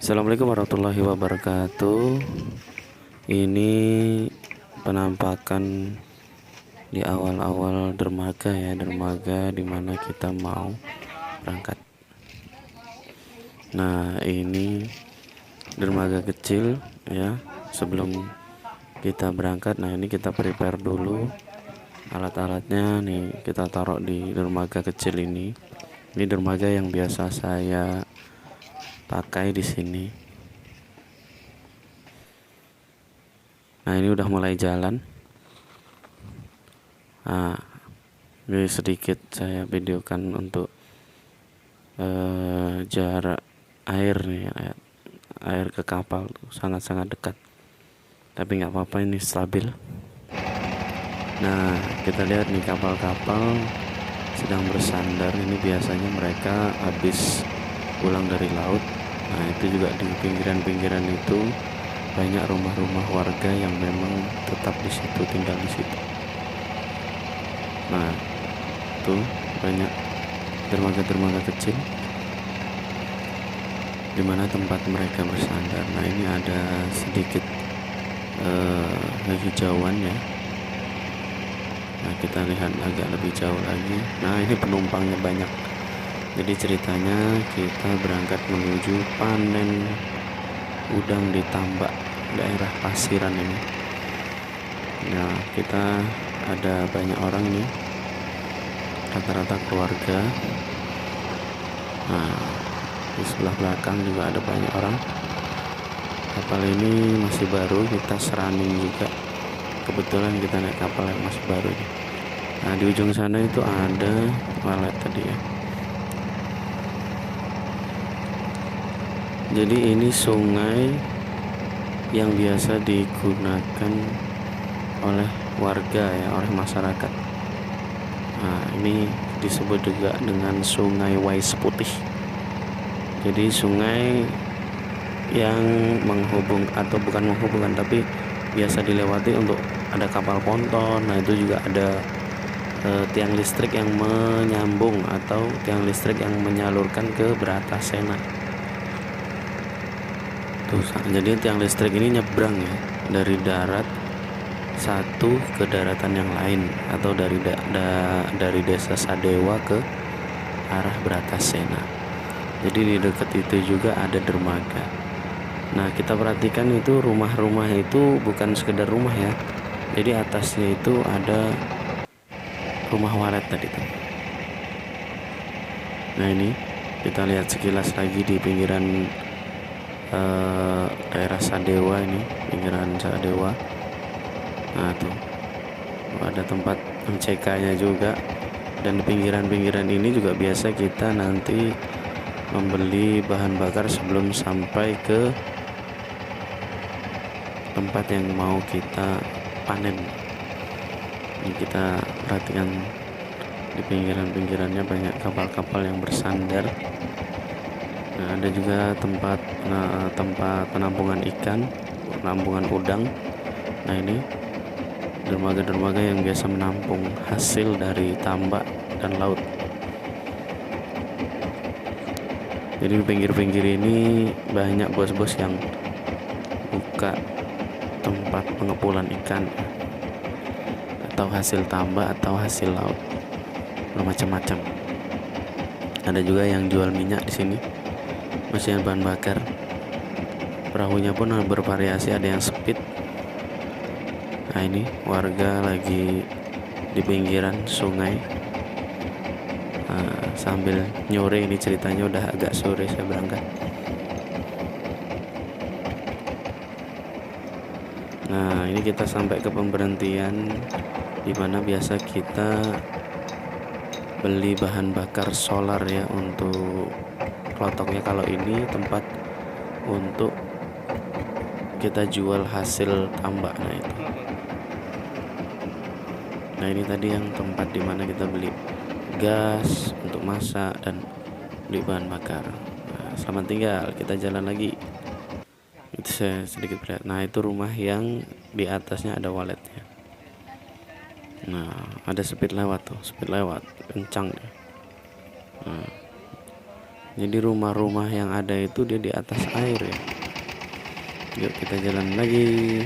Assalamualaikum warahmatullahi wabarakatuh. Ini penampakan di awal-awal dermaga ya, dermaga dimana kita mau berangkat. Nah, ini dermaga kecil ya, sebelum kita berangkat. Nah, ini kita prepare dulu alat-alatnya nih, kita taruh di dermaga kecil ini. Ini dermaga yang biasa saya pakai di sini. Nah, ini udah mulai jalan. Nah, ini sedikit saya videokan untuk jarak air nih, air ke kapal sangat-sangat dekat. Tapi nggak apa-apa, ini stabil. Nah, kita lihat nih kapal-kapal sedang bersandar. Ini biasanya mereka habis pulang dari laut. Nah, itu juga di pinggiran-pinggiran itu banyak rumah-rumah warga yang memang tetap di situ, tinggal di situ. Nah, tuh banyak dermaga-dermaga kecil di mana tempat mereka bersandar. Nah, ini ada sedikit hijauan ya. Nah, kita lihat agak lebih jauh lagi. Nah, ini penumpangnya banyak. Jadi ceritanya kita berangkat menuju panen udang di Tambak, daerah Pasiran ini. Nah, kita ada banyak orang ini, rata-rata keluarga. Nah, di sebelah belakang juga ada banyak orang. Kapal ini masih baru, kita running juga. Kebetulan kita naik kapal yang masih baru ini. Nah, di ujung sana itu ada walet tadi ya. Jadi ini sungai yang biasa digunakan oleh warga ya, oleh masyarakat. Nah, ini disebut juga dengan Sungai Wais Putih. Jadi sungai yang menghubung, atau bukan menghubungkan, tapi biasa dilewati untuk ada kapal ponton. Nah, itu juga ada tiang listrik yang menyambung atau tiang listrik yang menyalurkan ke Bratasena. Tuh, jadi tiang listrik ini nyebrang ya, dari darat satu ke daratan yang lain, atau dari desa Sadewa ke arah Bratasena. Jadi di dekat itu juga ada dermaga. Nah, kita perhatikan itu rumah-rumah itu bukan sekedar rumah ya. Jadi atasnya itu ada rumah walet tadi tuh. Nah, ini kita lihat sekilas lagi di pinggiran daerah Sadewa ini, pinggiran Sadewa. Nah, tuh ada tempat MCK-nya juga. Dan di pinggiran-pinggiran ini juga biasa kita nanti membeli bahan bakar sebelum sampai ke tempat yang mau kita panen. Ini kita perhatikan di pinggiran-pinggirannya banyak kapal-kapal yang bersandar. Nah, ada juga tempat penampungan ikan, penampungan udang. Nah, ini dermaga-dermaga yang biasa menampung hasil dari tambak dan laut. Jadi di pinggir-pinggir ini banyak bos-bos yang buka tempat pengepulan ikan atau hasil tambak atau hasil laut, bermacam-macam. Ada juga yang jual minyak di sini, mesin bahan bakar. Perahunya pun bervariasi, ada yang speed. Nah, ini warga lagi di pinggiran sungai sambil nyore. Ini ceritanya udah agak sore saya berangkat. Nah, ini kita sampai ke pemberhentian di mana biasa kita beli bahan bakar solar ya untuk kelotoknya. Kalau ini tempat untuk kita jual hasil tambak. Nah, itu. Nah, ini tadi yang tempat dimana kita beli gas untuk masak dan beli bahan bakar. Nah, selamat tinggal, kita jalan lagi. Itu saya sedikit lihat. Nah, itu rumah yang di atasnya ada waletnya. Nah, ada speed lewat tuh, speed lewat kencang. Nah, Jadi rumah-rumah yang ada itu dia di atas air ya. Yuk kita jalan lagi.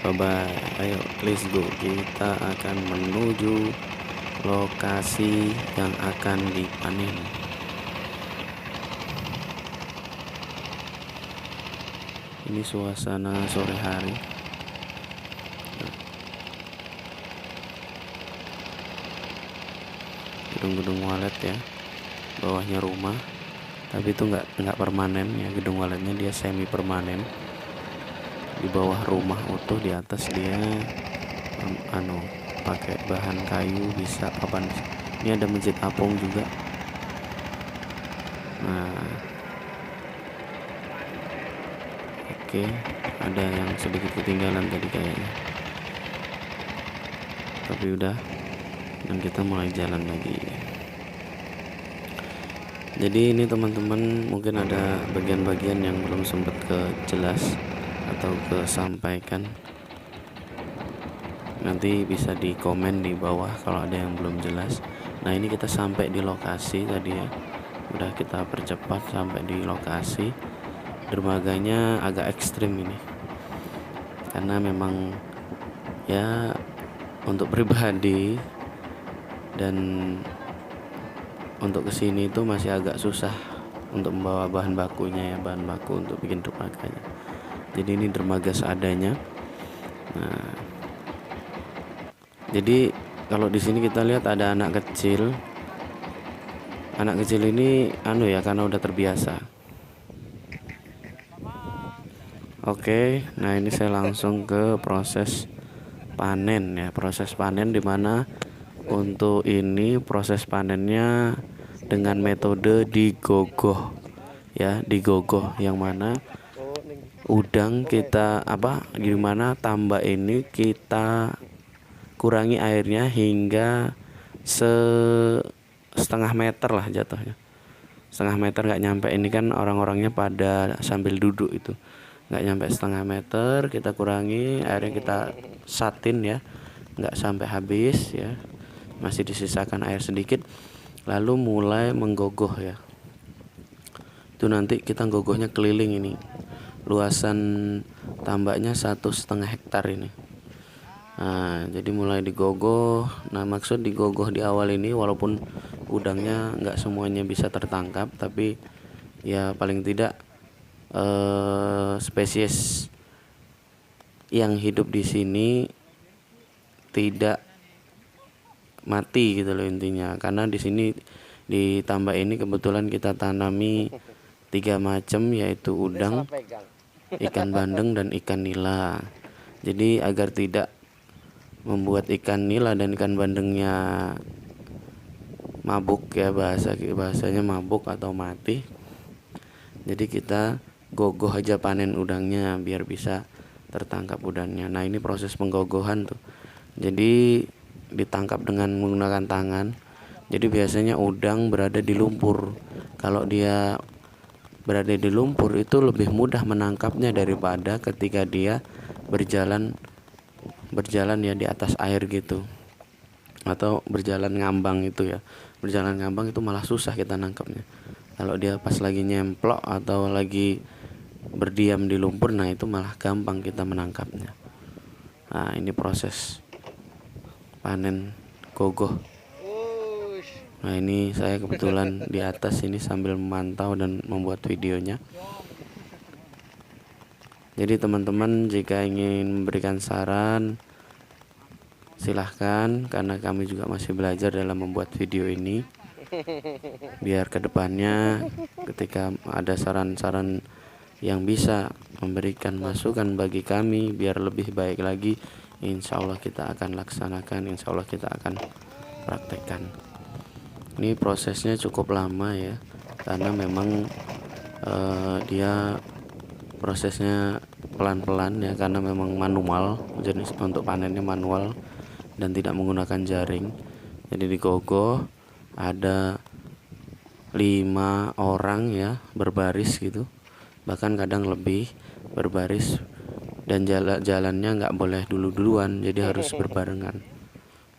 Bye bye. Ayo let's go. Kita akan menuju lokasi yang akan dipanen. Ini suasana sore hari. Gedung-gedung walet ya, bawahnya rumah, tapi itu nggak permanen ya. Gedung waletnya dia semi permanen. Di bawah rumah utuh, di atas dia pakai bahan kayu, bisa papan. Ini ada masjid apung juga. Nah, oke, ada yang sedikit ketinggalan tadi kayaknya, tapi udah, dan kita mulai jalan lagi. Jadi ini teman-teman, mungkin ada bagian-bagian yang belum sempat jelas atau kesampaikan. Nanti bisa di komen di bawah kalau ada yang belum jelas. Nah, ini kita sampai di lokasi tadi ya. Udah kita percepat sampai di lokasi. Dermaganya agak ekstrim ini, karena memang ya untuk pribadi dan untuk kesini itu masih agak susah untuk membawa bahan bakunya ya, bahan baku untuk bikin dermaganya. Jadi ini dermaga seadanya. Nah, jadi kalau di sini kita lihat ada anak kecil. Anak kecil ini ya, karena udah terbiasa. Oke, nah ini saya langsung ke proses panen ya. Proses panen dimana untuk ini proses panennya dengan metode digogoh ya, digogoh, yang mana udang kita gimana tambak ini kita kurangi airnya hingga setengah meter lah jatuhnya. Setengah meter nggak nyampe, ini kan orang-orangnya pada sambil duduk itu. Nggak nyampe setengah meter, kita kurangi airnya, kita satin ya, nggak sampai habis ya, masih disisakan air sedikit, lalu mulai menggogoh ya. Itu nanti kita gogohnya keliling ini, luasan tambaknya 1,5 hektar ini. Nah, jadi mulai digogoh. Nah, maksud digogoh di awal ini, walaupun udangnya nggak semuanya bisa tertangkap, tapi ya paling tidak spesies yang hidup di sini tidak mati gitu loh intinya. Karena di sini di tambak ini kebetulan kita tanami 3 macam, yaitu udang, ikan bandeng, dan ikan nila. Jadi agar tidak membuat ikan nila dan ikan bandengnya mabuk ya, bahasanya mabuk atau mati, jadi kita gogoh aja panen udangnya biar bisa tertangkap udangnya. Nah, ini proses penggogohan tuh. Jadi ditangkap dengan menggunakan tangan. Jadi biasanya udang berada di lumpur. Kalau dia berada di lumpur itu lebih mudah menangkapnya daripada ketika dia berjalan ya di atas air gitu, atau berjalan ngambang itu ya. Berjalan ngambang itu malah susah kita nangkapnya. Kalau dia pas lagi nyemplok atau lagi berdiam di lumpur, nah itu malah gampang kita menangkapnya. Nah, ini proses panen gogoh. Nah, ini saya kebetulan di atas ini sambil memantau dan membuat videonya. Jadi teman-teman jika ingin memberikan saran, silahkan, karena kami juga masih belajar dalam membuat video ini. Biar kedepannya ketika ada saran-saran yang bisa memberikan masukan bagi kami biar lebih baik lagi, insya Allah kita akan laksanakan, insya Allah kita akan praktekkan. Ini prosesnya cukup lama ya, karena memang dia prosesnya pelan-pelan ya, karena memang manual, jenis untuk panennya manual dan tidak menggunakan jaring. Jadi digogoh ada 5 orang ya, berbaris gitu, bahkan kadang lebih berbaris, dan jalannya nggak boleh dulu-duluan, jadi harus berbarengan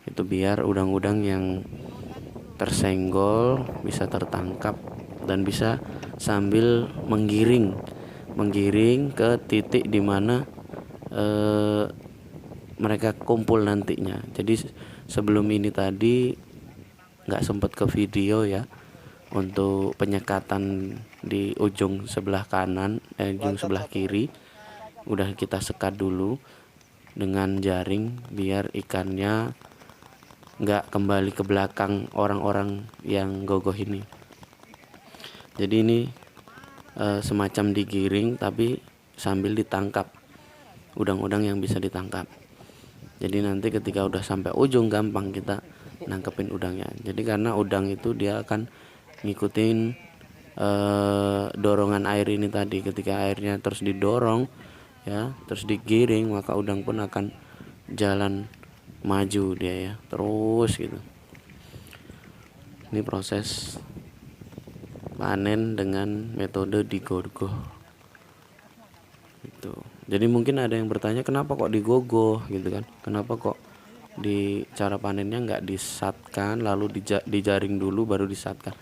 Itu biar udang-udang yang tersenggol bisa tertangkap dan bisa sambil menggiring ke titik dimana mereka kumpul nantinya. Jadi sebelum ini tadi nggak sempat ke video ya, untuk penyekatan di ujung sebelah kanan, ujung sebelah kiri udah kita sekat dulu dengan jaring biar ikannya nggak kembali ke belakang orang-orang yang gogoh ini. Jadi ini semacam digiring tapi sambil ditangkap, udang-udang yang bisa ditangkap. Jadi nanti ketika udah sampai ujung gampang kita nangkepin udangnya. Jadi karena udang itu dia akan ngikutin dorongan air ini tadi. Ketika airnya terus didorong ya, terus digiring, maka udang pun akan jalan maju dia ya, terus gitu. Ini proses panen dengan metode digogoh gitu. Jadi mungkin ada yang bertanya kenapa kok digogoh gitu kan, kenapa kok di cara panennya nggak disatkan lalu dijaring dulu baru disatkan.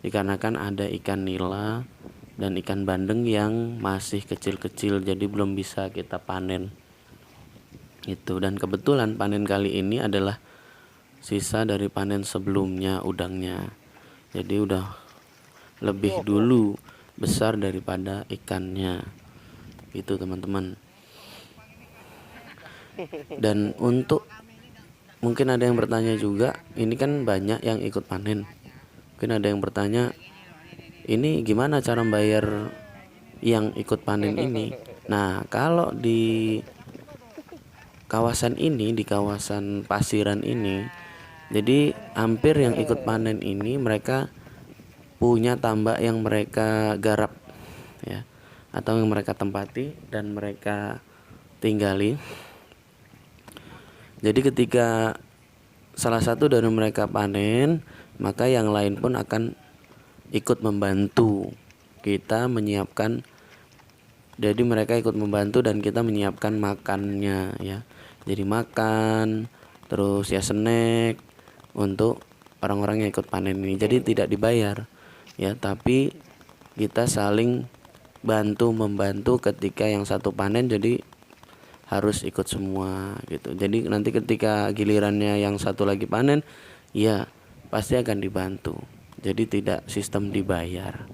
Dikarenakan ada ikan nila dan ikan bandeng yang masih kecil-kecil, jadi belum bisa kita panen itu. Dan kebetulan panen kali ini adalah sisa dari panen sebelumnya udangnya, jadi udah lebih dulu besar daripada ikannya itu teman-teman. Dan untuk mungkin ada yang bertanya juga, ini kan banyak yang ikut panen. Mungkin ada yang bertanya, ini gimana cara bayar yang ikut panen ini? Nah, kalau di kawasan ini, di kawasan Pasiran ini, jadi hampir yang ikut panen ini mereka punya tambak yang mereka garap ya, atau yang mereka tempati dan mereka tinggali. Jadi ketika salah satu dari mereka panen, maka yang lain pun akan ikut membantu kita menyiapkan. Jadi mereka ikut membantu dan kita menyiapkan makannya ya. Jadi makan, terus ya snack untuk orang-orang yang ikut panen ini. Jadi tidak dibayar ya, tapi kita saling bantu membantu. Ketika yang satu panen jadi harus ikut semua gitu. Jadi nanti ketika gilirannya yang satu lagi panen, ya pasti akan dibantu. Jadi tidak sistem dibayar.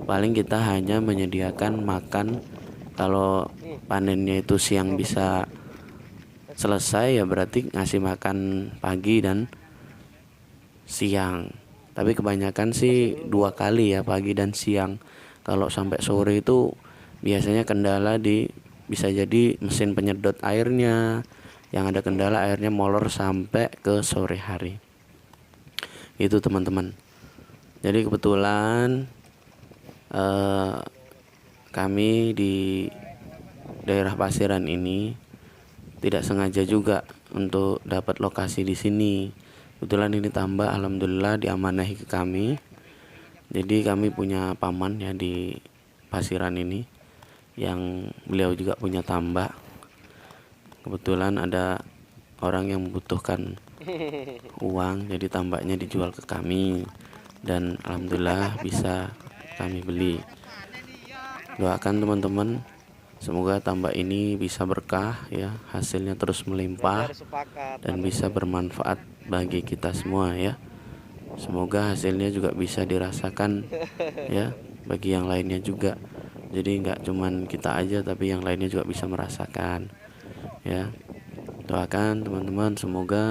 Paling kita hanya menyediakan makan. Kalau panennya itu siang bisa selesai ya berarti ngasih makan pagi dan siang. Tapi kebanyakan sih 2 kali ya, pagi dan siang. Kalau sampai sore itu biasanya kendala bisa jadi mesin penyedot airnya yang ada kendala, airnya molor sampai ke sore hari. Itu teman-teman. Jadi kebetulan kami di daerah Pasiran ini tidak sengaja juga untuk dapat lokasi di sini. Kebetulan ini tambak alhamdulillah diamanahi ke kami. Jadi kami punya paman ya di Pasiran ini, yang beliau juga punya tambak. Kebetulan ada orang yang membutuhkan uang, jadi tambaknya dijual ke kami dan alhamdulillah bisa kami beli. Doakan teman-teman, semoga tambak ini bisa berkah ya, hasilnya terus melimpah dan bisa bermanfaat bagi kita semua ya. Semoga hasilnya juga bisa dirasakan ya bagi yang lainnya juga. Jadi nggak cuman kita aja tapi yang lainnya juga bisa merasakan ya. Doakan teman-teman semoga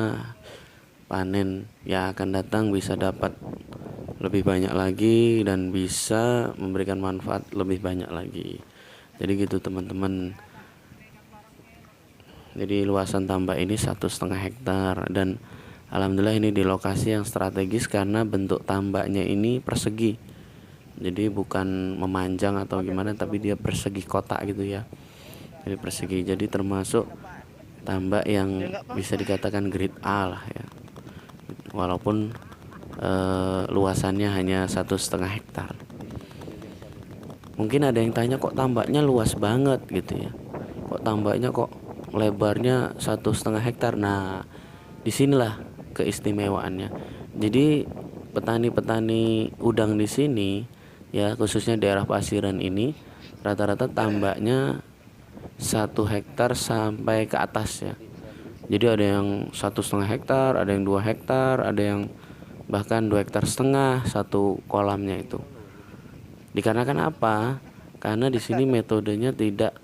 panen yang akan datang bisa dapat lebih banyak lagi dan bisa memberikan manfaat lebih banyak lagi. Jadi gitu teman-teman. Jadi luasan tambak ini 1,5 hektar dan alhamdulillah ini di lokasi yang strategis karena bentuk tambaknya ini persegi. Jadi bukan memanjang atau gimana, tapi dia persegi kotak gitu ya. Jadi persegi, jadi termasuk tambak yang bisa dikatakan grade A lah ya. Walaupun luasannya hanya 1,5 hektar. Mungkin ada yang tanya kok tambaknya luas banget gitu ya. Kok tambaknya kok lebarnya 1,5 hektar. Nah, disinilah keistimewaannya. Jadi petani-petani udang di sini ya, khususnya daerah Pasiran ini, rata-rata tambaknya 1 hektar sampai ke atas ya. Jadi ada yang 1,5 hektar, ada yang 2 hektar, ada yang bahkan 2,5 hektar satu kolamnya itu. Dikarenakan apa? Karena di sini metodenya tidak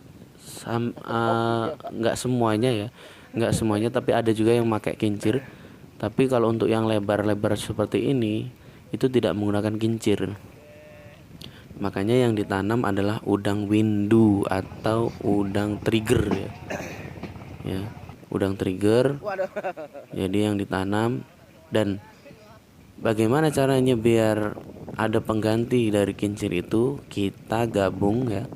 nggak semuanya ya, nggak semuanya, tapi ada juga yang pakai kincir. Tapi kalau untuk yang lebar-lebar seperti ini itu tidak menggunakan kincir. Makanya yang ditanam adalah udang windu atau udang trigger ya. Ya, udang trigger. Jadi yang ditanam. Dan bagaimana caranya biar ada pengganti dari kincir itu? Kita gabung ya.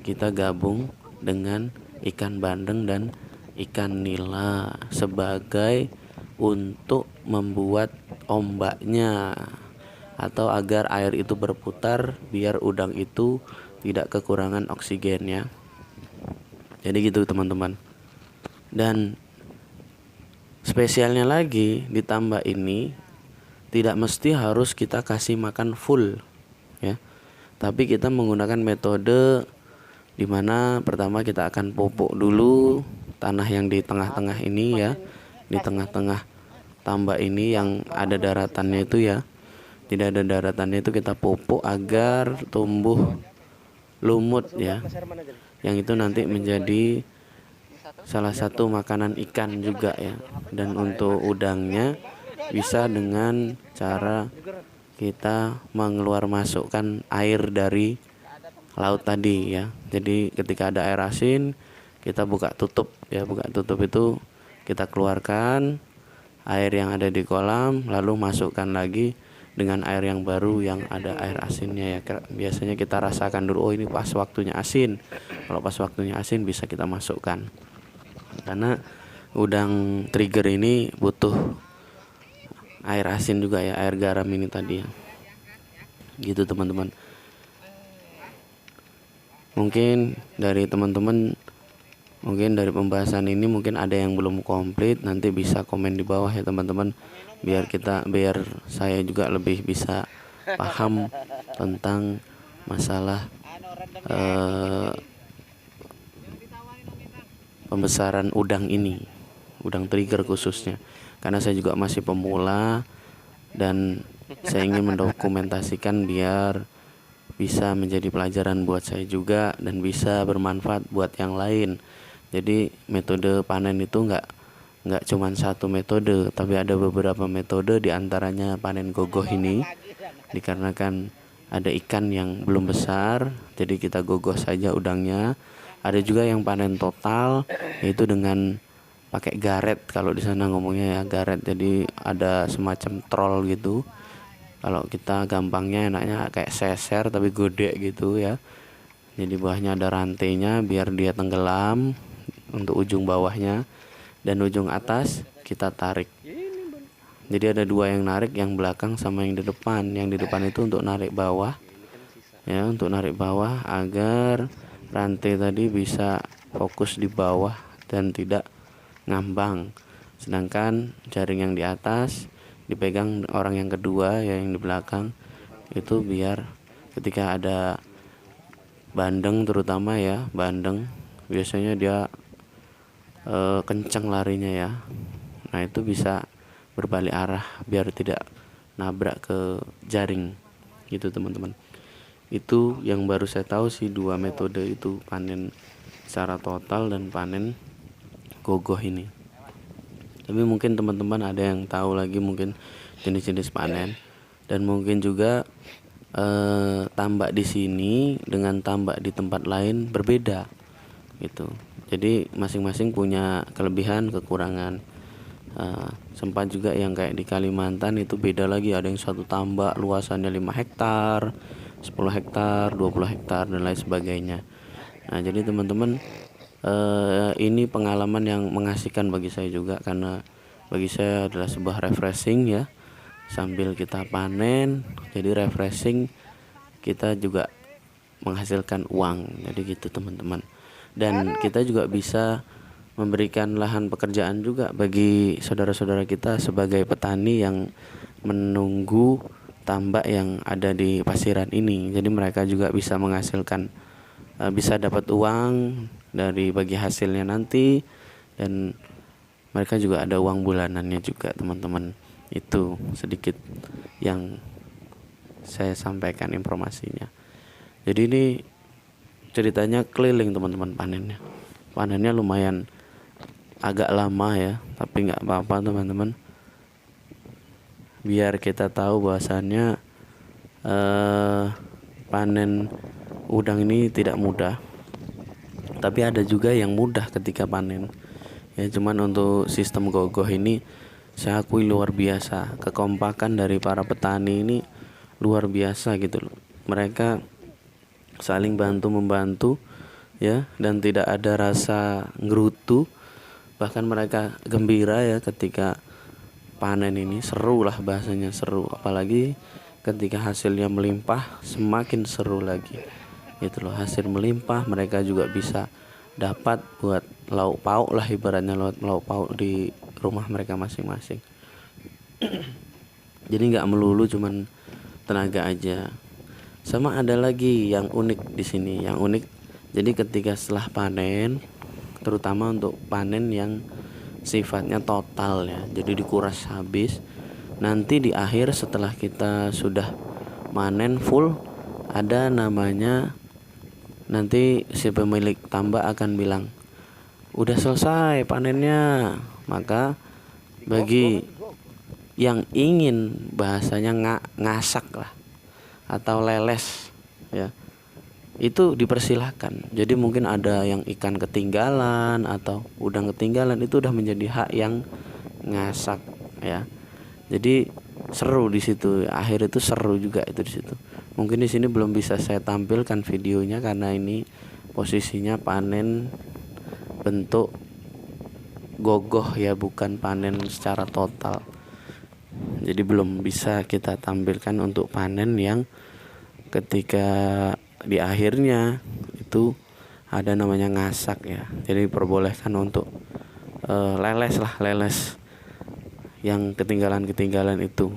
Kita gabung dengan ikan bandeng dan ikan nila sebagai untuk membuat ombaknya, atau agar air itu berputar biar udang itu tidak kekurangan oksigen ya. Jadi gitu teman-teman. Dan spesialnya lagi ditambah ini, tidak mesti harus kita kasih makan full ya. Tapi kita menggunakan metode dimana pertama kita akan pupuk dulu tanah yang di tengah-tengah ini ya, di tengah-tengah tambak ini yang ada daratannya itu ya, tidak ada daratannya itu kita pupuk agar tumbuh lumut ya, yang itu nanti menjadi salah satu makanan ikan juga ya. Dan untuk udangnya bisa dengan cara kita mengeluar masukkan air dari laut tadi ya. Jadi ketika ada air asin kita buka tutup ya, buka tutup itu kita keluarkan air yang ada di kolam, lalu masukkan lagi dengan air yang baru yang ada air asinnya ya. Biasanya kita rasakan dulu, oh ini pas waktunya asin. Kalau pas waktunya asin bisa kita masukkan. Karena udang trigger ini butuh air asin juga ya, air garam ini tadi ya. Gitu teman-teman. Mungkin dari teman-teman, mungkin dari pembahasan ini mungkin ada yang belum komplit, nanti bisa komen di bawah ya teman-teman, biar saya juga lebih bisa paham tentang masalah pembesaran udang ini, udang trigger khususnya. Karena saya juga masih pemula dan saya ingin mendokumentasikan biar bisa menjadi pelajaran buat saya juga dan bisa bermanfaat buat yang lain. Jadi metode panen itu nggak cuma satu metode, tapi ada beberapa metode, diantaranya panen gogoh ini. Dikarenakan ada ikan yang belum besar, jadi kita gogoh saja udangnya. Ada juga yang panen total, yaitu dengan pakai garet, kalau di sana ngomongnya ya garet. Jadi ada semacam troll gitu. Kalau kita gampangnya enaknya kayak seser tapi gede gitu ya. Jadi bawahnya ada rantainya biar dia tenggelam untuk ujung bawahnya, dan ujung atas kita tarik. Jadi ada dua yang narik, yang belakang sama yang di depan. Yang di depan itu untuk narik bawah ya, untuk narik bawah agar rantai tadi bisa fokus di bawah dan tidak ngambang. Sedangkan jaring yang di atas dipegang orang yang kedua ya, yang di belakang itu, biar ketika ada bandeng, terutama ya bandeng, biasanya dia kencang larinya ya. Nah itu bisa berbalik arah biar tidak nabrak ke jaring gitu teman-teman. Itu yang baru saya tahu sih, dua metode itu, panen secara total dan panen gogoh ini. Tapi mungkin teman-teman ada yang tahu lagi mungkin jenis-jenis panen, dan mungkin juga tambak di sini dengan tambak di tempat lain berbeda gitu. Jadi masing-masing punya kelebihan kekurangan. Sempat juga yang kayak di Kalimantan itu beda lagi, ada yang satu tambak luasannya 5 hektar, 10 hektar, 20 hektar dan lain sebagainya. Nah jadi teman-teman, ini pengalaman yang mengasihkan bagi saya juga, karena bagi saya adalah sebuah refreshing ya, sambil kita panen jadi refreshing, kita juga menghasilkan uang. Jadi gitu teman-teman. Dan kita juga bisa memberikan lahan pekerjaan juga bagi saudara-saudara kita sebagai petani yang menunggu tambak yang ada di Pasiran ini. Jadi mereka juga bisa menghasilkan, bisa dapat uang dari bagi hasilnya nanti, dan mereka juga ada uang bulanannya juga, teman-teman. Itu sedikit yang saya sampaikan informasinya. Jadi ini ceritanya keliling, teman-teman, panennya lumayan agak lama ya, tapi nggak apa-apa, teman-teman, biar kita tahu bahwasannya panen udang ini tidak mudah, tapi ada juga yang mudah ketika panen ya. Cuman untuk sistem gogoh ini saya akui luar biasa, kekompakan dari para petani ini luar biasa gitu loh. Mereka saling bantu membantu ya, dan tidak ada rasa ngerutu. Bahkan mereka gembira ya ketika panen ini. Seru lah bahasanya, seru. Apalagi ketika hasilnya melimpah, semakin seru lagi gitu loh. Hasil melimpah, mereka juga bisa dapat buat lauk pauk lah, ibaratnya lauk pauk di rumah mereka masing-masing. Jadi nggak melulu cuman tenaga aja. Sama ada lagi yang unik di sini, yang unik. Jadi ketika setelah panen, terutama untuk panen yang sifatnya total ya, jadi dikuras habis, nanti di akhir setelah kita sudah manen full, ada namanya, nanti si pemilik tambak akan bilang udah selesai panennya. Maka bagi yang ingin bahasanya ngasak lah atau leles ya, itu dipersilahkan. Jadi mungkin ada yang ikan ketinggalan atau udang ketinggalan, itu udah menjadi hak yang ngasak ya. Jadi seru di situ, akhir itu seru juga itu di situ. Mungkin di sini belum bisa saya tampilkan videonya karena ini posisinya panen bentuk gogoh ya, bukan panen secara total. Jadi belum bisa kita tampilkan untuk panen yang ketika di akhirnya itu ada namanya ngasak ya. Jadi diperbolehkan untuk leles yang ketinggalan itu.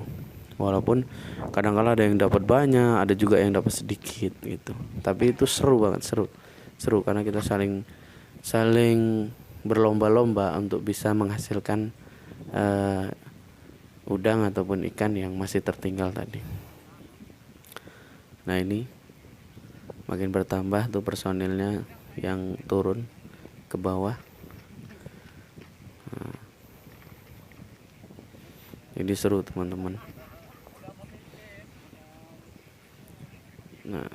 Walaupun kadang-kala ada yang dapat banyak, ada juga yang dapat sedikit gitu. Tapi itu seru banget, seru karena kita saling berlomba-lomba untuk bisa menghasilkan udang ataupun ikan yang masih tertinggal tadi. Nah ini makin bertambah tuh personilnya yang turun ke bawah. Jadi seru, teman-teman. Nah,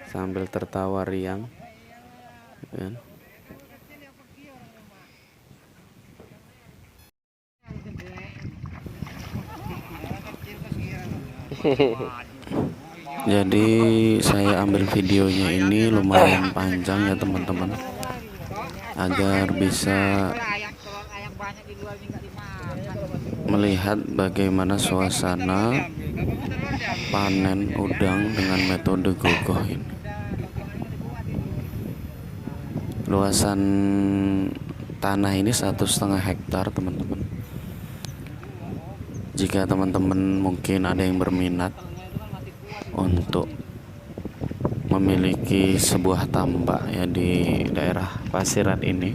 sambil tertawa riang kan? Jadi saya ambil videonya ini lumayan panjang ya, teman-teman, agar bisa melihat bagaimana suasana panen udang dengan metode gogoh ini. Luasan tanah ini 1,5 hektar, teman-teman. Jika teman-teman mungkin ada yang berminat untuk memiliki sebuah tambak ya di daerah Pasiran ini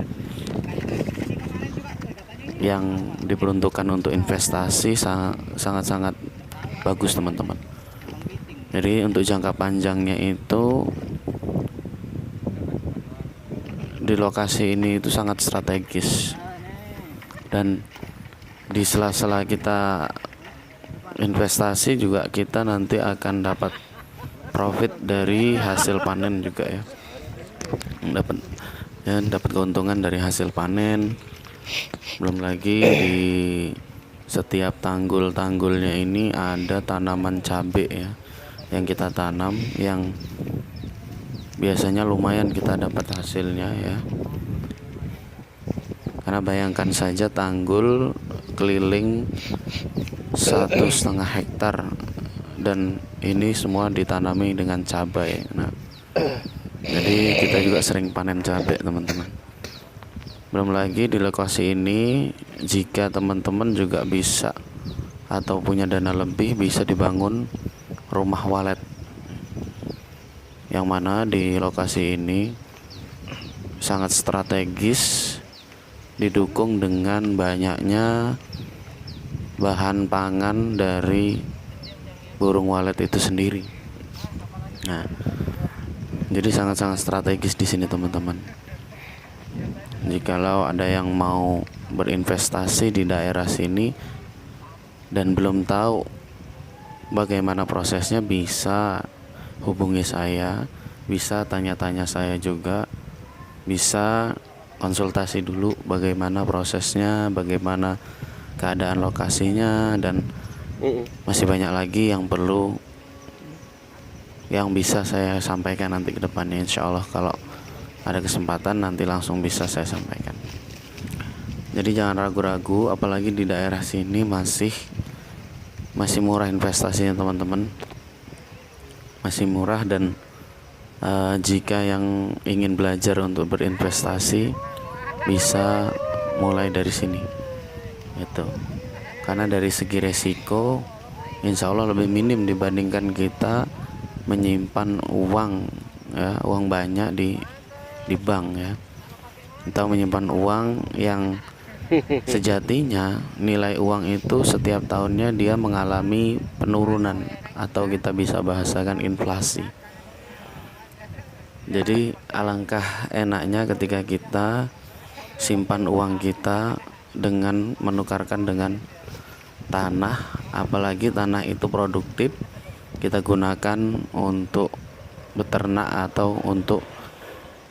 yang diperuntukkan untuk investasi, sangat-sangat bagus, teman-teman. Jadi untuk jangka panjangnya itu di lokasi ini itu sangat strategis, dan di sela-sela kita investasi juga kita nanti akan dapat profit dari hasil panen juga ya. Dapat keuntungan dari hasil panen. Belum lagi di setiap tanggul-tanggulnya ini ada tanaman cabai ya, yang kita tanam, yang biasanya lumayan kita dapat hasilnya ya. Karena bayangkan saja tanggul keliling 1,5 hektar, dan ini semua ditanami dengan cabai. Nah, jadi kita juga sering panen cabai, teman-teman. Belum lagi di lokasi ini, jika teman-teman juga bisa atau punya dana lebih, bisa dibangun rumah walet, yang mana di lokasi ini sangat strategis, didukung dengan banyaknya bahan pangan dari burung walet itu sendiri. Nah, jadi sangat-sangat strategis di sini teman-teman. Jikalau ada yang mau berinvestasi di daerah sini dan belum tahu bagaimana prosesnya, bisa hubungi saya, bisa tanya-tanya saya juga, bisa konsultasi dulu bagaimana prosesnya, bagaimana keadaan lokasinya, dan masih banyak lagi yang bisa saya sampaikan nanti ke depannya. Insya Allah kalau ada kesempatan nanti langsung bisa saya sampaikan. Jadi jangan ragu-ragu, apalagi di daerah sini masih murah investasinya teman-teman, masih murah. Dan jika yang ingin belajar untuk berinvestasi, bisa mulai dari sini gitu. Karena dari segi resiko insya Allah lebih minim dibandingkan kita menyimpan uang, ya, uang banyak di bank, ya, atau menyimpan uang yang sejatinya nilai uang itu setiap tahunnya dia mengalami penurunan, atau kita bisa bahasakan inflasi. Jadi alangkah enaknya ketika kita simpan uang kita dengan menukarkan dengan tanah, apalagi tanah itu produktif, kita gunakan untuk beternak atau untuk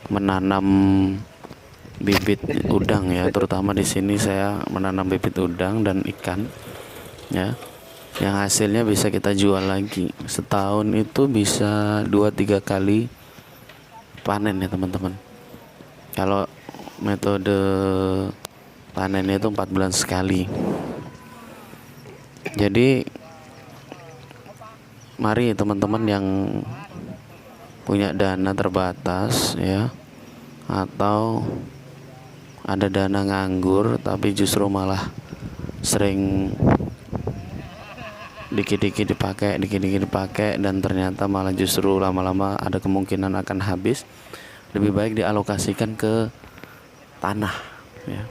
menanam bibit udang, ya. Terutama di sini saya menanam bibit udang dan ikan, ya, yang hasilnya bisa kita jual lagi. Setahun itu bisa 2-3 kali panen, ya teman-teman. Kalau metode panennya itu 4 bulan sekali. Jadi mari teman-teman yang punya dana terbatas, ya, atau ada dana nganggur tapi justru malah sering dikit-dikit dipakai dan ternyata malah justru lama-lama ada kemungkinan akan habis, lebih baik dialokasikan ke tanah, ya,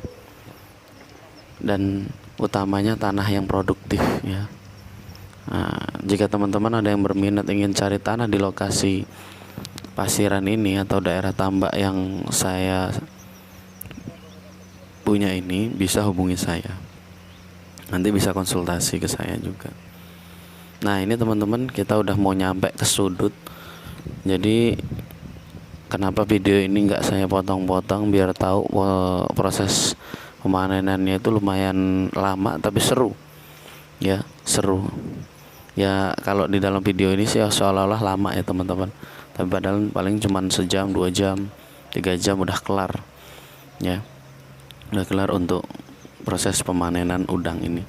dan utamanya tanah yang produktif, ya. Nah, jika teman-teman ada yang berminat ingin cari tanah di lokasi Pasiran ini atau daerah tambak yang saya punya ini, bisa hubungi saya, nanti bisa konsultasi ke saya juga. Nah, ini teman-teman, kita udah mau nyampe ke sudut. Jadi kenapa video ini nggak saya potong-potong, biar tahu proses pemanenannya itu lumayan lama tapi seru, ya, seru. Ya, kalau di dalam video ini sih seolah-olah lama, ya teman-teman, tapi padahal paling cuma sejam, 2 jam, 3 jam udah kelar, ya, udah kelar untuk proses pemanenan udang ini.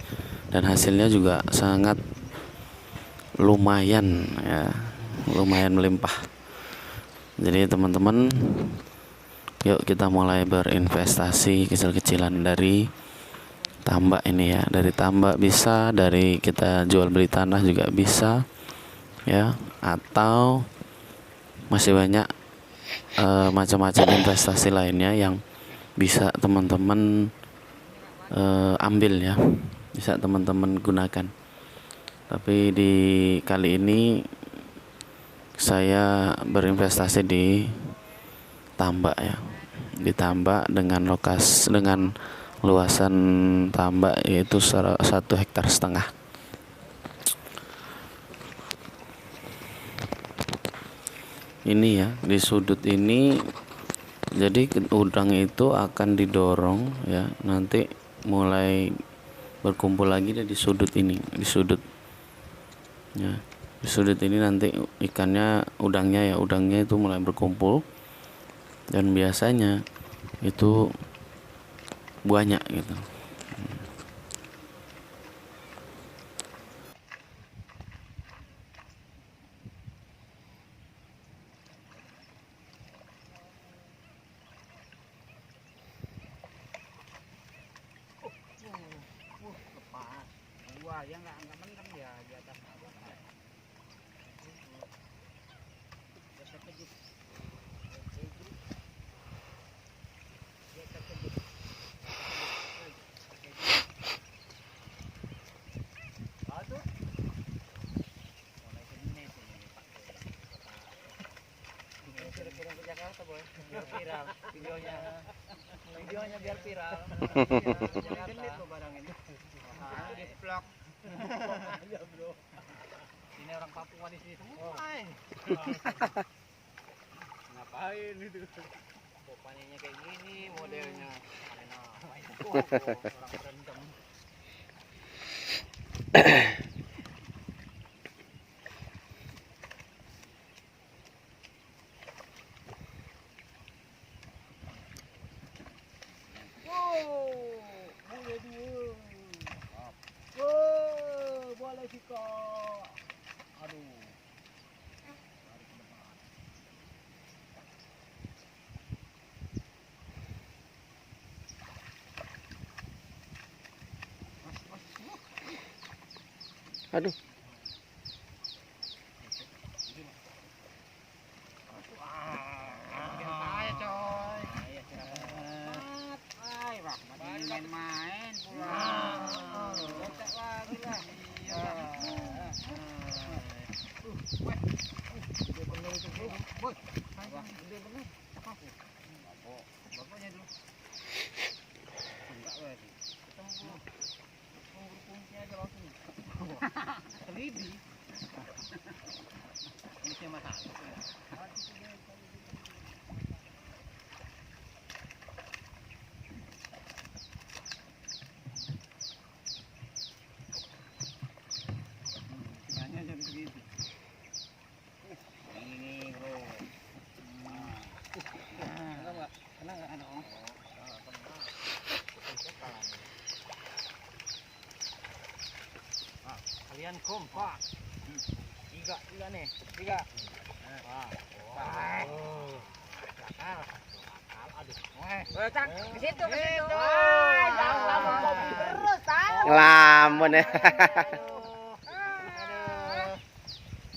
Dan hasilnya juga sangat lumayan, ya, lumayan melimpah. Jadi teman-teman, yuk kita mulai berinvestasi kecil-kecilan dari tambak ini, ya. Dari tambak bisa, dari kita jual beli tanah juga bisa, ya, atau masih banyak macam-macam investasi lainnya yang bisa teman-teman ambil, ya, bisa teman-teman gunakan. Tapi di kali ini saya berinvestasi di tambak, ya, di tambak dengan luasan tambak yaitu 1,5 hektar. Ini, ya, di sudut ini, jadi udang itu akan didorong, ya, nanti mulai berkumpul lagi di sudut ini, di sudut, ya, di sudut ini nanti ikannya, udangnya itu mulai berkumpul, dan biasanya itu banyak gitu. buaya nggak mendem ya di atas bawah. Biasa kejut. Biasa kejut. Aduh. Mulai sini tuh Pak. Kira-kira ke Jakarta boy. Biar viral videonya biar viral. Genit tuh barang ini. Di vlog. Ya bro. Ini orang Papua di situ. Ngapain itu? Panennya kayak gini modelnya. Orang berendam. Boleh dua. Boleh juga. Aduh. Aduh. Main-main pulang. Becek lagi lah. Gede bener itu bro. Boy. Gede bener. Bapaknya dulu. Enggak weh. Ketemu kunci aja langsung. Seribi. Ini siapa masalah? Ini bro. Kena nggak ada om? Kalian kompak. Tiga nih. Tiga. Cak, di situ. Jangan lama kopi terus, Ngelamun ya.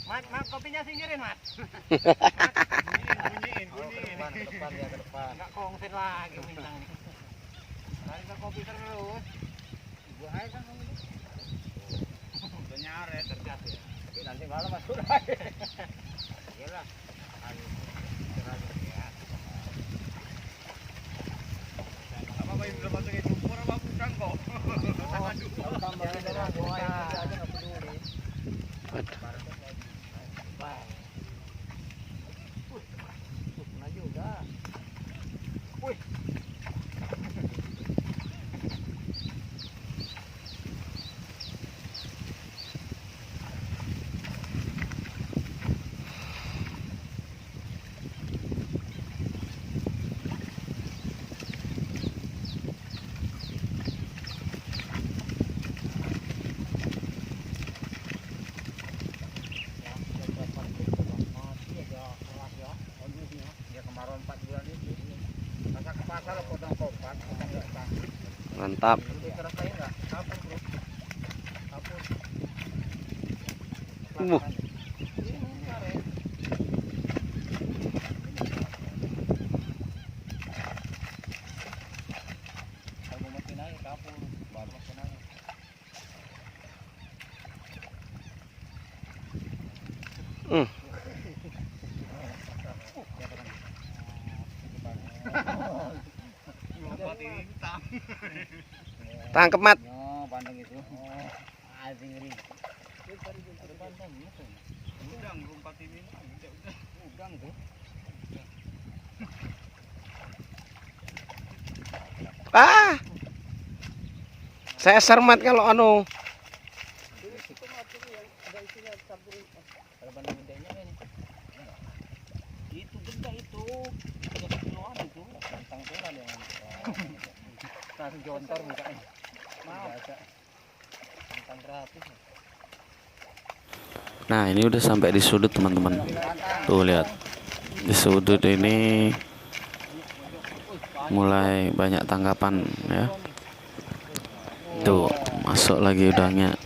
Mat, kopinya singkirin, Mat. Bunyiin. Ke depan. Enggak kongsin lagi bintang nih. Tarik ke kopi terus. Ibu air kan kamu itu. Udah nyaret terjat ya. Tapi nanti malam masuk lagi. Iyalah. Ayo. Istirahat ya. Apa yang udah masuk itu? Pura apa bukan kok? Tambah aja buaya aja enggak peduli. Kena juga. Wih. Mantap. Tangkep Mat. Oh, bandeng itu. Anjing ngeri. Ada bandeng itu. Udang rumpat ini. Udang tuh. Ah. Saya sermat kalau anu. Ada bandeng gedenya ini. Itu gede itu. 3 kiloan itu. Tentang tulang yang. Langsung jontor mukanya. Biasa. Tentang gratis. Nah, ini udah sampai di sudut, teman-teman. Tuh lihat. Di sudut ini mulai banyak tangkapan ya. Tuh, masuk lagi udangnya.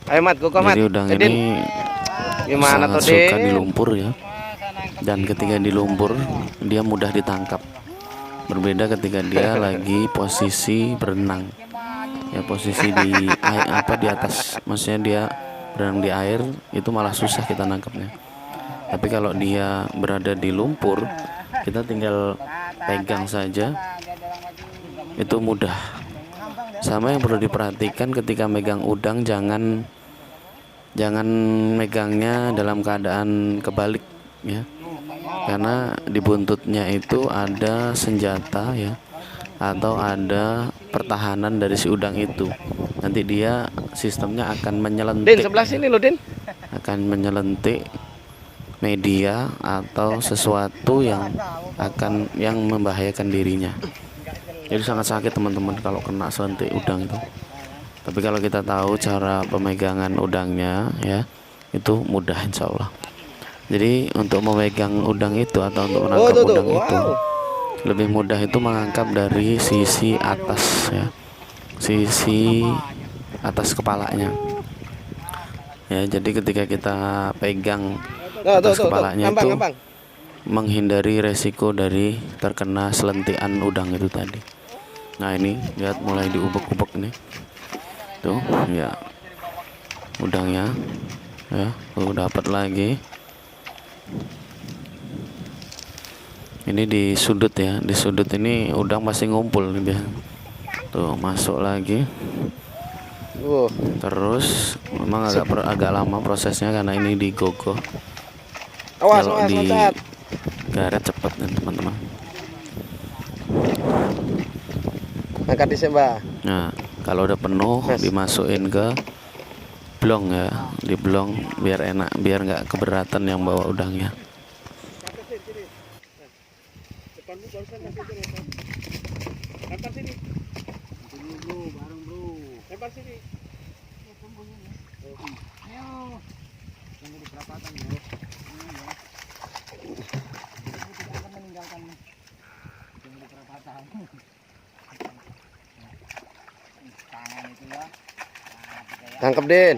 Ayo Mat, gua Mat. Jadi udang Edin. ini Gimana sangat tuh, suka Din? di lumpur ya. Dan ketika di lumpur dia mudah ditangkap. Berbeda ketika dia lagi posisi berenang. Ya posisi di air, di atas, maksudnya dia berenang di air itu malah susah kita nangkapnya. Tapi kalau dia berada di lumpur, kita tinggal pegang saja, itu mudah. Sama yang perlu diperhatikan ketika megang udang, jangan megangnya dalam keadaan kebalik ya, karena di buntutnya itu ada senjata ya, atau ada pertahanan dari si udang itu. Nanti dia sistemnya akan menyelentik. Din, sebelah sini lo, Din. Akan menyelentik media atau sesuatu yang membahayakan dirinya. Jadi sangat sakit teman-teman kalau kena selentik udang itu. Tapi kalau kita tahu cara pemegangan udangnya ya, itu mudah insya Allah. Jadi untuk memegang udang itu atau untuk menangkap udang itu lebih mudah itu mengangkat dari sisi atas ya, sisi atas kepalanya ya. Jadi ketika kita pegang atas kepalanya itu menghindari resiko dari terkena selentikan udang itu tadi. Nah ini lihat mulai diubek-ubek nih tuh ya udangnya ya, tuh dapat lagi. Ini di sudut ya, di sudut ini udang masih ngumpul nih dia. Tuh masuk lagi. Terus memang agak lama prosesnya karena ini digogoh. Kalau di garet cepet nih teman-teman. Angkat di sembah. Nah kalau udah penuh dimasukin ke blong ya, di blong biar enak, biar nggak keberatan yang bawa udangnya. Lempar sini. Dulu bro, bareng bro. Lempar sini. Ayo. Tunggu di perapatan bro. Tidak akan meninggalkan. Tunggu di perapatan. Tangan itu ya. Tangkap Din.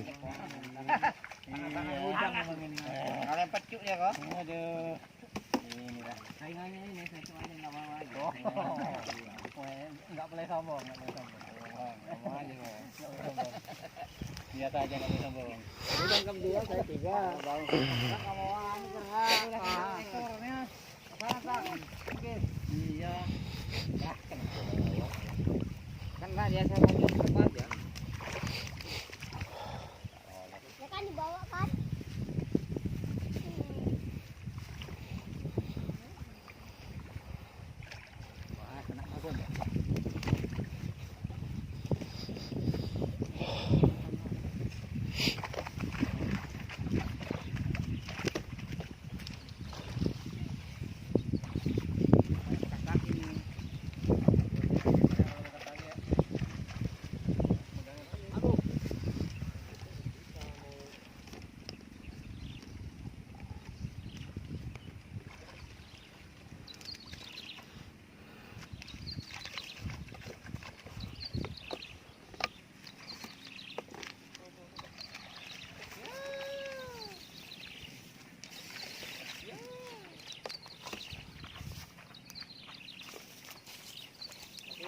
Kalian pecuk ya kok. Aduh. Ini dah. Saingannya ini saya cuma aja enggak mau aja. Enggak boleh sombong, enggak boleh sombong. Ngomong aja kok. Biasa aja enggak boleh sombong. Ini tangkap 2 saya 3. Bang. Enggak mau ani berat. Ekornya. Apa? Oke. Iya. Kan enggak biasa lagi cepat ya. Ya kan dibawa kan.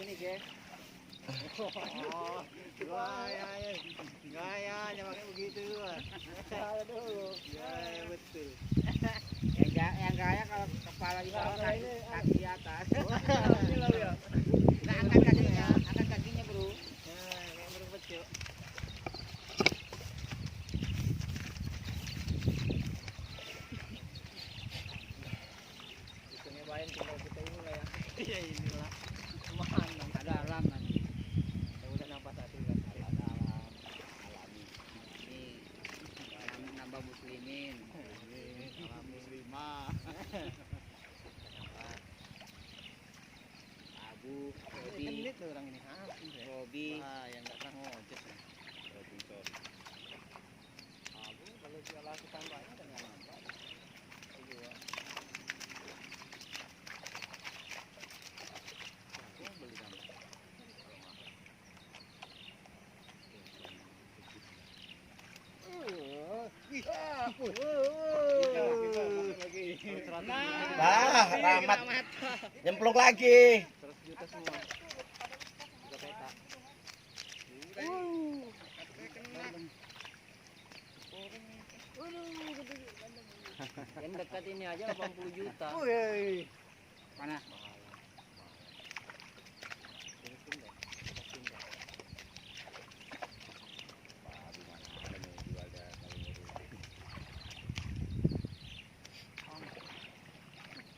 Ini guys. Oh, gayanya pakai begitu. Aduh, gaya betul. Yang gaya kalau kepala di bawah, kaki di atas. Nah, angkat kakinya bro. Kayak burung pecuk. Itu nyobain kalau kita ini lah ya. Iya inilah. Ada alam nanti. Saya udah nampak satu kan ada alam alami. Ini nambah muslimin. Alam muslimah. Abu, Robi, orang ini. Robi, yang nggak pernah ngojek. Robinson. Abu kalau jualan tambahnya kan nggak nampak. Bah, Rahmat nyemplung lagi. 100 juta semua. Udah peta. Yang dekat ini aja 80 juta. Mana?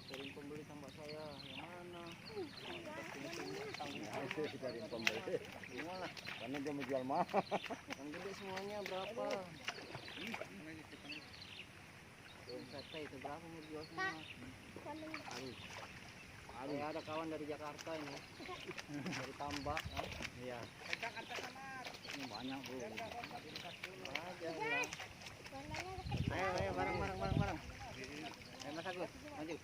Sering pembeli tambah saya. Yang mana? Dari pembeli. Semua lah. Karena dia mau jual mahal. Yang gede semuanya berapa? Sate itu berapa mau jual semua? Saya ada kawan dari Jakarta ini, dari Tambak. Iya. Ini banyak bro. Aja lah. Ayo bareng. Ayo Mas Agus, maju.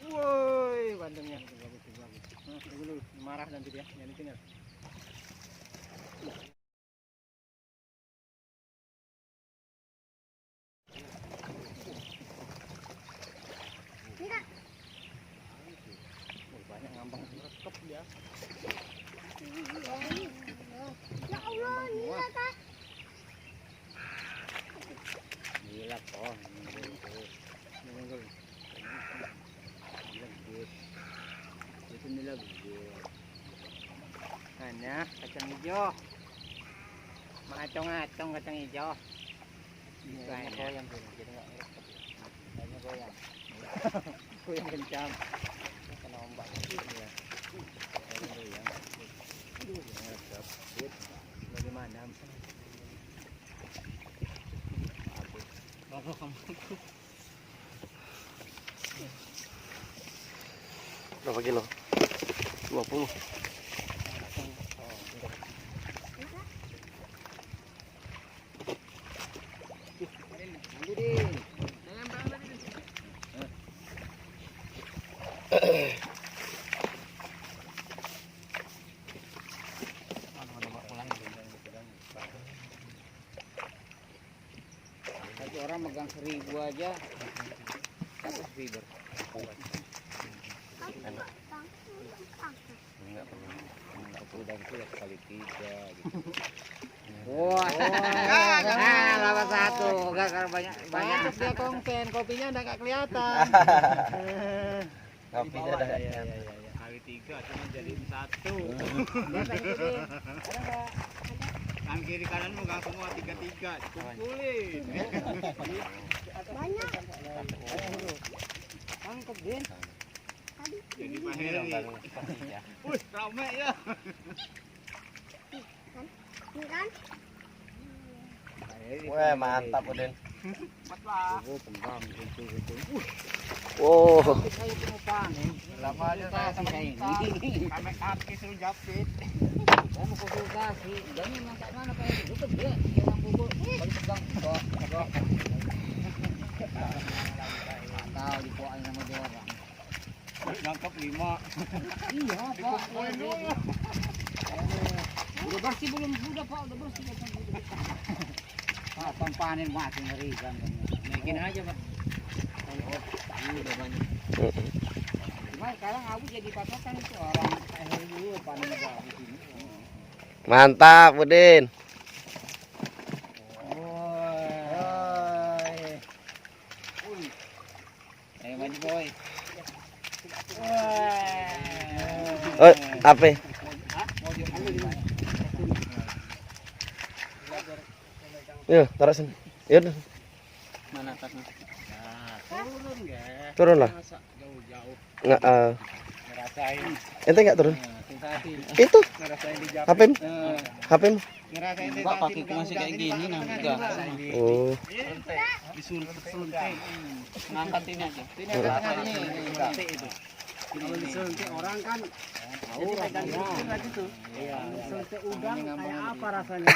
Woi, bandengnya bagus. Dulu marah nanti dia, jangan tinggal. Banyak ngambang rekep dia. Ya Allah, gila kak. Gila kok. Itu nila gede. Hanya kacang hijau. Ngacong kacang hijau. Kayaknya goyang tuh, jadi nggak ngerekep. Kayaknya goyang. Goyang kencang. Kena ombak. Iya. Goyang. Aduh, ngerekep. Bagaimana? Bapak kamu. Berapa kilo? 20. Satu orang megang 1000 aja. 100.000. Udah itu ya sekali 3 gitu. Wah, lama satu, enggak karena banyak dia konten, kopinya udah nggak kelihatan. Kopi ada. Kali 3 cuma jadi 1. Kan kiri kanan megang semua 3-3 dikumpulin. Banyak. Tangkep Din. Jadi Pak Heri. Wih, rame ya. Ini kan? Wah, mantap Udin. Oh, kembang itu. Wow. Saya mau panen. Lama aja saya sama kita. Kami kaki suruh japit. Saya mau konsultasi. Dan memang tak mana Pak Heri. Itu dia yang bubur. Balik pegang. Kok. Tahu dikuain sama dia orang. Nangkap 5. Iya, Pak. Udah bersih belum? Sudah, Pak. Udah bersih. Pak, panen masih ngerikan. Naikin aja, Pak. Udah banyak. Cuma sekarang aku jadi patokan itu orang akhir dulu panen bagus ini. Mantap, Udin. Ayo maju, boy. Oh, apa? Yuk, taruh sini. Yuk. Mana atasnya? Turun enggak? Turun lah. Masa jauh-jauh Nggak, ngerasain. ente nggak turun? Sensasi. Itu, Ngerasain di Japan. HP-mu? HP-mu? Ngerasain di Japan. Pakai masih kayak gini enggak. Oh. Disuntik. Ngangkat ini aja. Ini itu. Kalau disuntik orang kan tahu rasanya. Iya, disuntik udang kayak apa rasanya?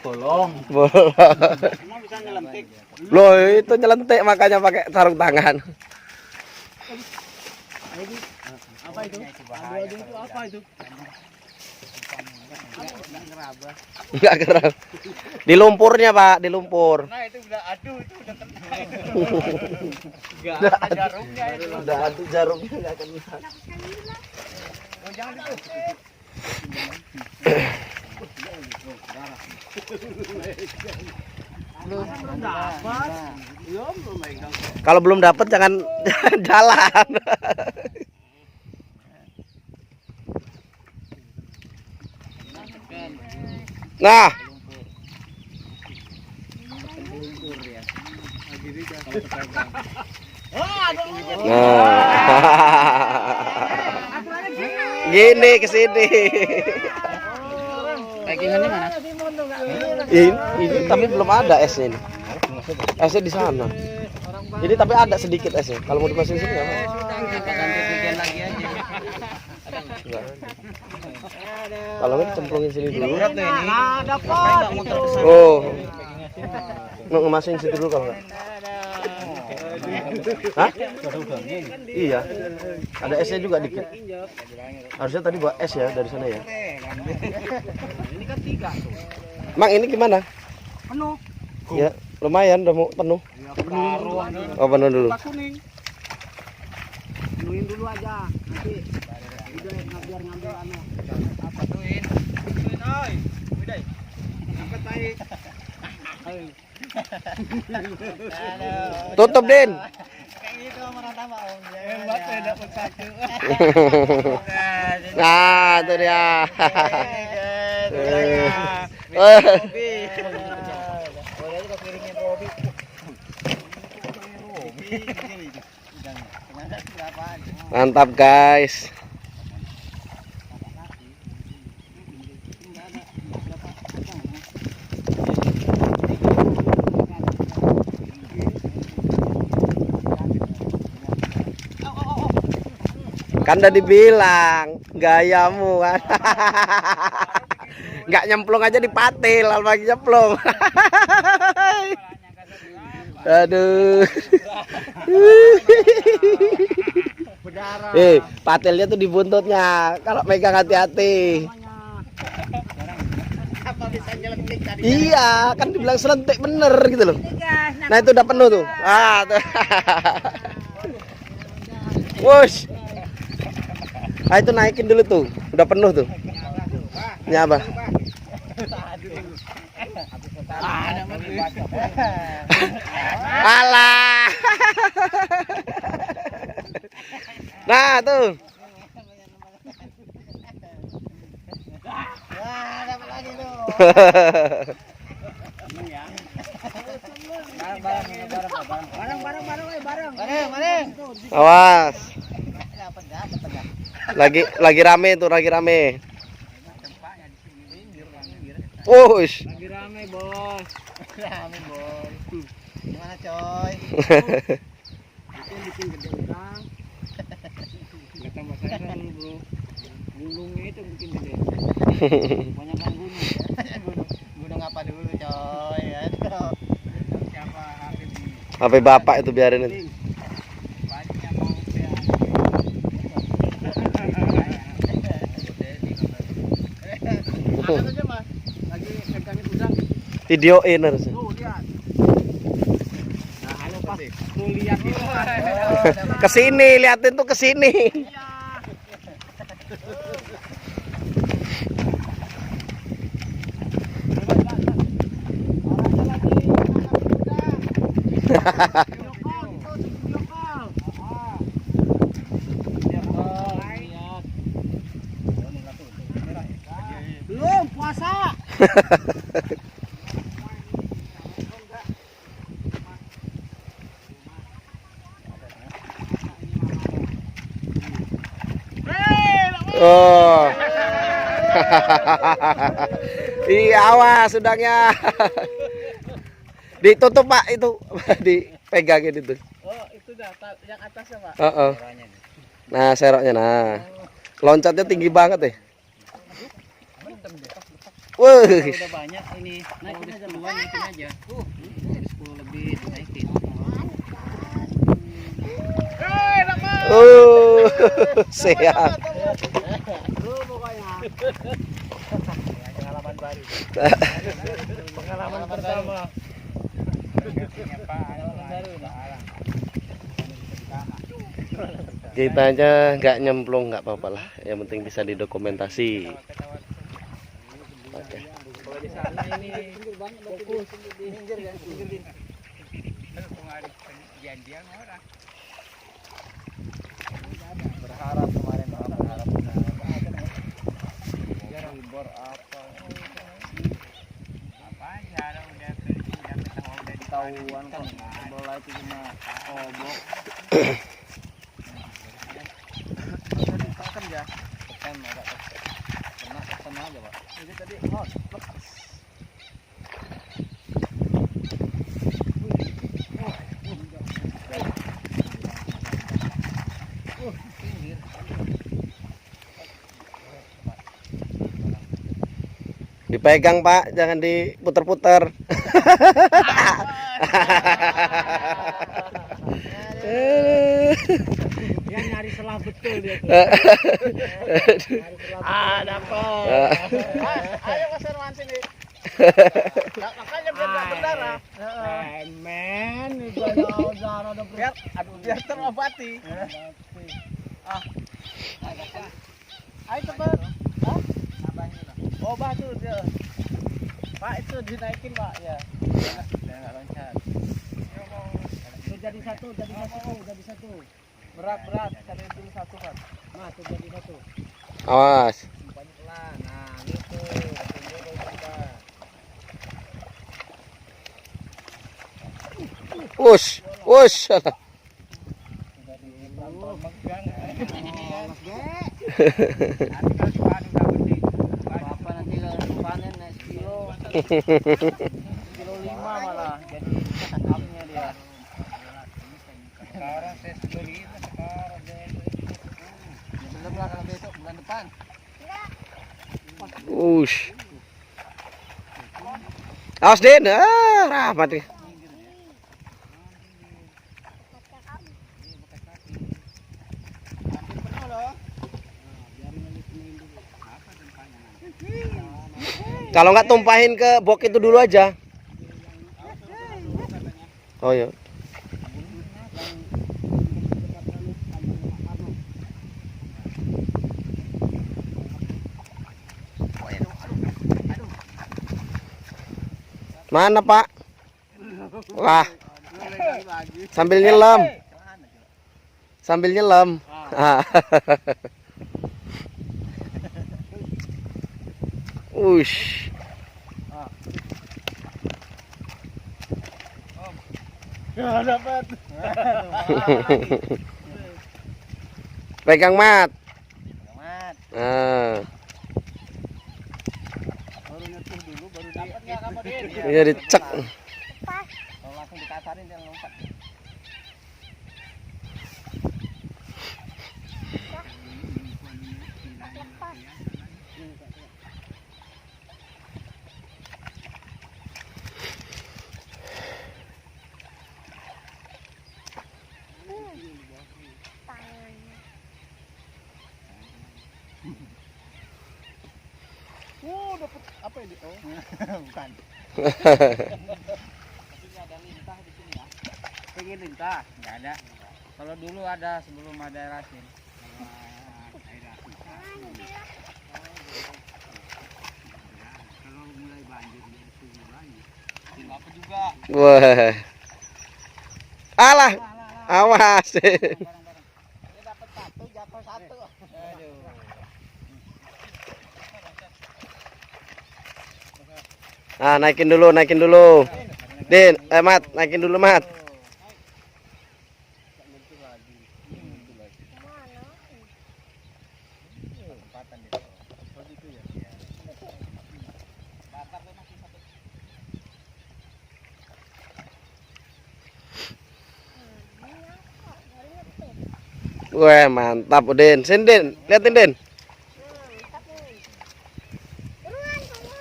Bolong. Emang bisa nyelentik? Loh, itu nyelentik makanya pakai sarung tangan. Apa itu? Adu-adu itu apa itu? Enggak keram. Di lumpurnya, Pak, di lumpur. Nah itu udah aduh itu udah kena. Enggak ada jarumnya itu. Udah adu jarumnya enggak kena. Oh, jangan itu. Kalau belum dapat jangan jalan. Nah, gini ke sini. Packingannya mana? Ini tapi belum ada esnya ini. Esnya di sana. Jadi tapi ada sedikit esnya. Kalau mau dimasukin sini nggak apa-apa. Apa ganti bagian lagi aja? Nggak. Kalau nggak cemplungin sini dulu. Dapat. Oh, ngemasin situ dulu kalau nggak. Hah? Iya. Ada esnya juga dikit. Harusnya tadi bawa es ya dari sana ya. Ini kan 3 tuh. Mang ini gimana? Penuh. Ya lumayan udah mau penuh. Oh penuh dulu. Kuning. Penuhin dulu aja. Nanti udah biar ngambil anu. Apa tuin? Tuin oi. Udah. Angkat baik. Tutup Din. Kayak gitu orang tambah om. Hebat ya dapat 1. Nah itu dia. Mantap guys. Kan udah dibilang gayamu kan. Nggak nyemplung aja dipatil, lagi nyemplung. Aduh. Patilnya tuh di buntutnya. Kalau megang hati-hati. Apa bisa nyelentik tadi? Iya, kan dibilang selentik bener gitu loh. Nah itu udah penuh tuh. Ah, tuh. Wush. Ah itu naikin dulu tuh. Udah penuh tuh. Ini apa? Alah. Nah tuh. Wah, dapat lagi tuh. Bareng. Awas. Dapat. Lagi rame tuh, lagi rame. Wush. Lagi rame, Bos. Rame, Bos. Gimana, coy? Bikin gede udang. Enggak tambah sayuran lu, Bro. Gulungnya itu bikin gede. Banyak kan gunung. Gunung apa dulu, coy? Ya, siapa Habib? HP bapak itu biarin itu. Banyak mau ya. Angkat aja, Mas. Lagi pegangin udang. Videoin harusnya. Tuh, lihat. Nah, kalau pas tuh lihat itu Kesini, liatin tuh kesini. belum puasa. Oh. Iya, awas udangnya. Ditutup Pak itu, dipegangin itu. Oh, itu yang atasnya Pak. Heeh. Merahnya nih. Nah, seroknya nah. Loncatnya tinggi banget deh. Kalau Wih. udah banyak ini naikin aja duluan, naikin aja. Dari 10 lebih naikin. Oh, sehat. Pengalaman baru. Pengalaman pertama. Pengalaman baru. Kita aja nggak nyemplung nggak apa-apa lah. Yang penting bisa didokumentasi. Oke. Kalau di sana ini fokus pinggir ya, pinggir. Janjian orang. Berharap kemarin berharap bor apa aja udah ketahuan kan bola itu cuma obok tekan ya tekan agak tekan kena tekan aja Pak ini tadi lepas Dipegang Pak, jangan diputer-puter. Dia nyari selah betul dia tuh. dapat ayo Mas Herman sini makanya biar nggak berdarah Men, darah udah biar terobati ayo cepat obat tuh dia Pak itu dinaikin Pak ya nggak loncat jadi satu. berat cari dulu satu Pak Nah, tuh jadi satu. Awas. pelan nah gitu tunjuk kita Wush. Bapak nanti kalau panen naik kilo 5 malah jadi upnya dia sekarang saya 95 sekarang bener kalau besok bulan depan Wush. Awas Din, rahmat nih. Kalau nggak tumpahin ke bok itu dulu aja. Oh ya. Mana Pak? Wah. Sambil nyelam. Ush. nggak dapat Pegang Mat. Mat Nah, baru nyentuh dulu baru dapat nggak kamu Din iya dicek. kalau langsung dikasarin dia lompat dapat apa ini? Oh, bukan. Ini ada lintah di sini ya. Pengen lintah? Enggak ada. Kalau dulu ada sebelum ada rasin. Kalau mulai banjir dia banjir. Apa juga? Wah. Alah, awas. Dia dapat satu, jatuh satu. Aduh. Nah, naikin dulu. Din, Mat, naikin dulu Mat. Wah, mantap, Den. Sini, Den. Lihatin, Den. Tapi buruan kamu.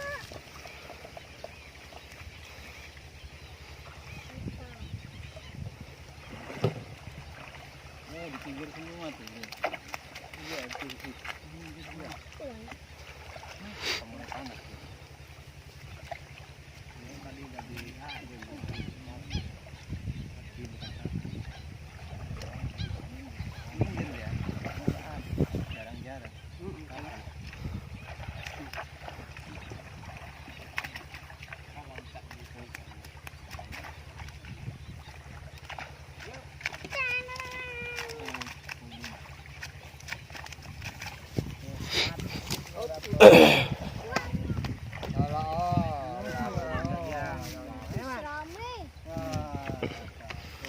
Di pinggir semua tuh. Iya, itu. Mulai panas. Ini tadi udah di jarang-jarang. Rame.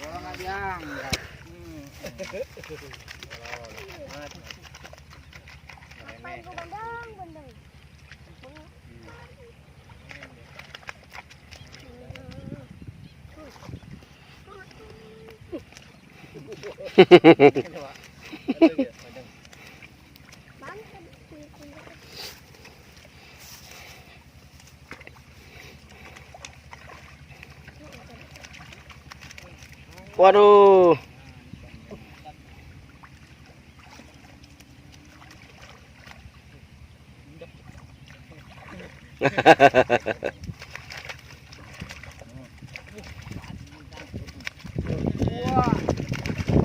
Orang nggak diangkat. Ngapain kau bandang? Bang, Waduh.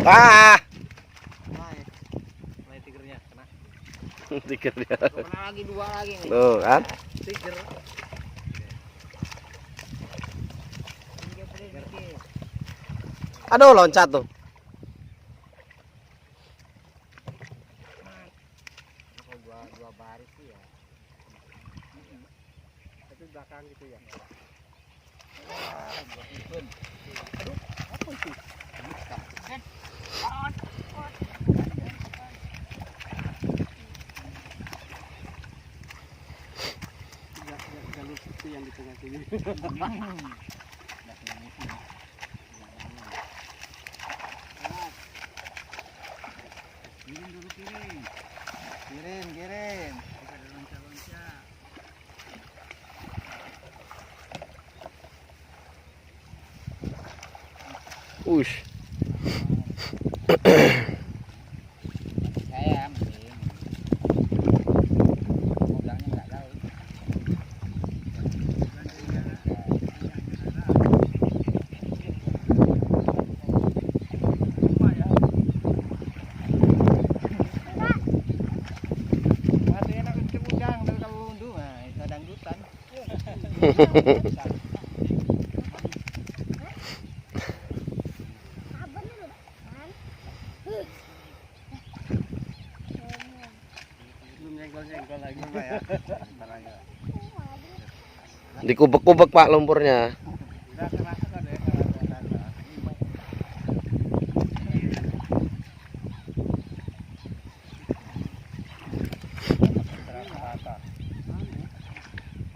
Ah, Mulai tigernya kena. tiker dia. Kena lagi dua lagi nih. Tuh kan. Tiger. Aduh, loncat tuh. Dua baris sih ya. Itu belakang gitu ya. Aduh, apa itu? Jalur itu yang di tengah sini. Kirim dulu kirim. Kirim. Ada loncat-loncat. Ush. Saya mending. Modalnya nggak tahu. Masih enak itu udang kalau unduh, nah itu dangdutan. sabar dulu, kan? Belum nyenggol-nyenggol lagi Pak ya. Bentar aja. Dikubek-kubek Pak lumpurnya. Udah termasuk ada ya kalau ada. Rata-rata.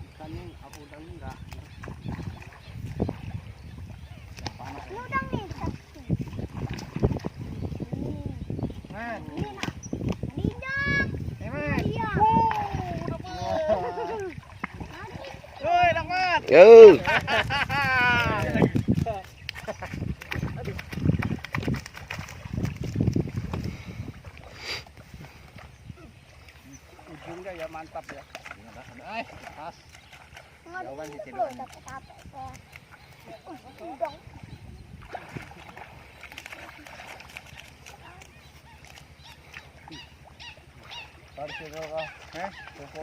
Ikannya apa udangnya enggak? Panas. Ini udang nih, satu. Nah, Lidah. Eman. Iya. Woi, dapat. Yo. Ujungnya ya mantap ya. Pas. Jauhan di sini. Dapat apa? Udang.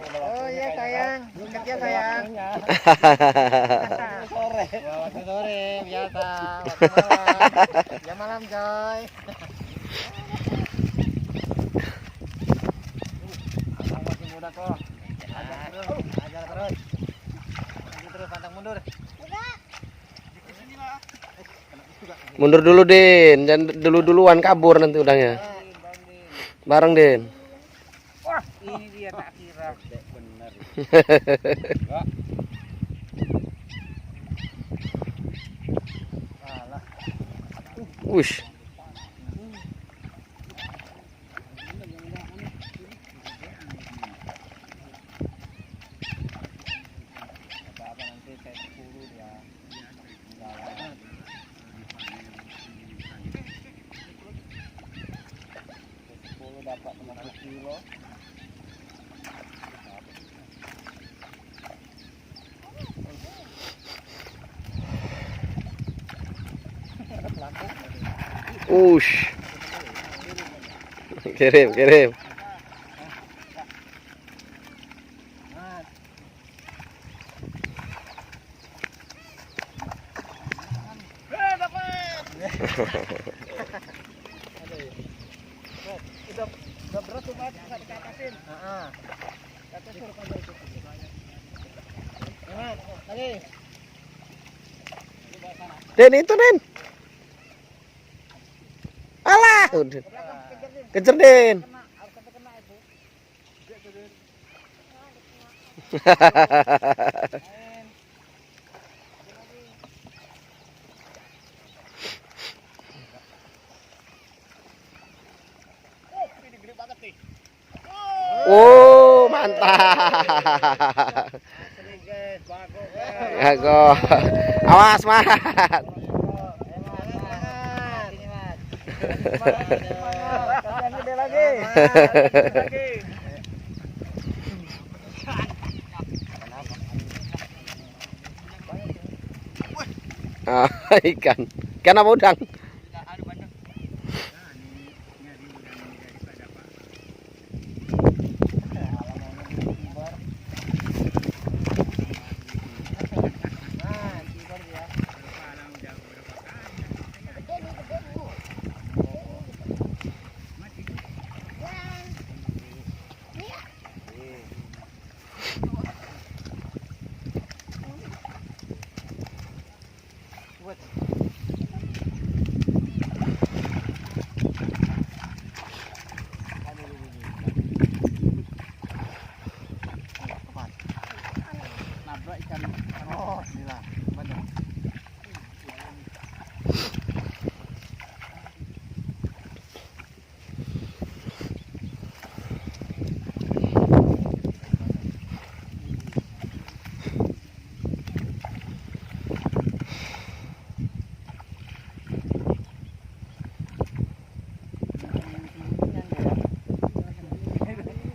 Oh iya sayang, dekat ya sayang. Sore. Waktu sore biasa. Waktu malam. Jam malam coy. Abang masih muda kok. Ajar terus. Maju terus pantang mundur. Enggak. Mundur dulu, Den. Jangan duluan kabur nanti udangnya. Bareng, Den. Wah, ini dia tak kira. Bener. Alah. Wush. Ush. Kirim, kirim. Udah berat tuh Mas, bisa dikatasin. Heeh. Kata suruh aja itu. Semangat, lagi. Den itu Den. Alah, udah. Kejar Den. Harus sampai kena itu. Ini gede banget nih. Oh, mantap. Asli guys, bagus guys. Ya go. Awas, Mat. Semangat. Ini Mas. Semangat. Kasihan gede lagi. Lagi. Ah, ikan. Ikan apa udang? Nabrak ikan. Oh, inilah. Banyak.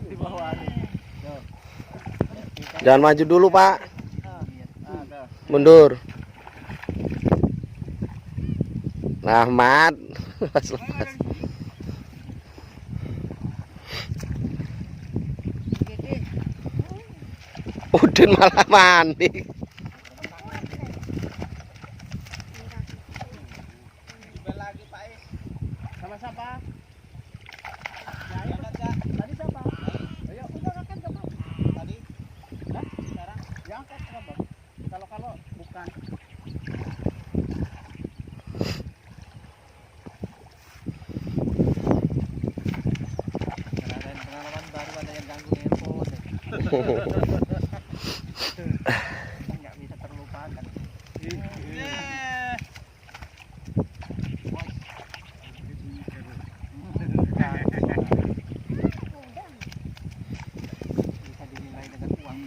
Di bawah nih. Tuh. Jangan maju dulu, Pak. Ada. Mundur. Nah, Mat. Pas lepas. Udin malah mandi. Lagi Pak Is. Sama siapa? Ya, ya, tadi siapa? Ayo, udah kan siapa? Tadi? Hah? Sekarang? Ya, angkat siapa? Kalau bukan. Ada pengalaman baru, ada yang ganggu handphone. Nggak bisa terlupakan. Bisa dinilai dengan uang.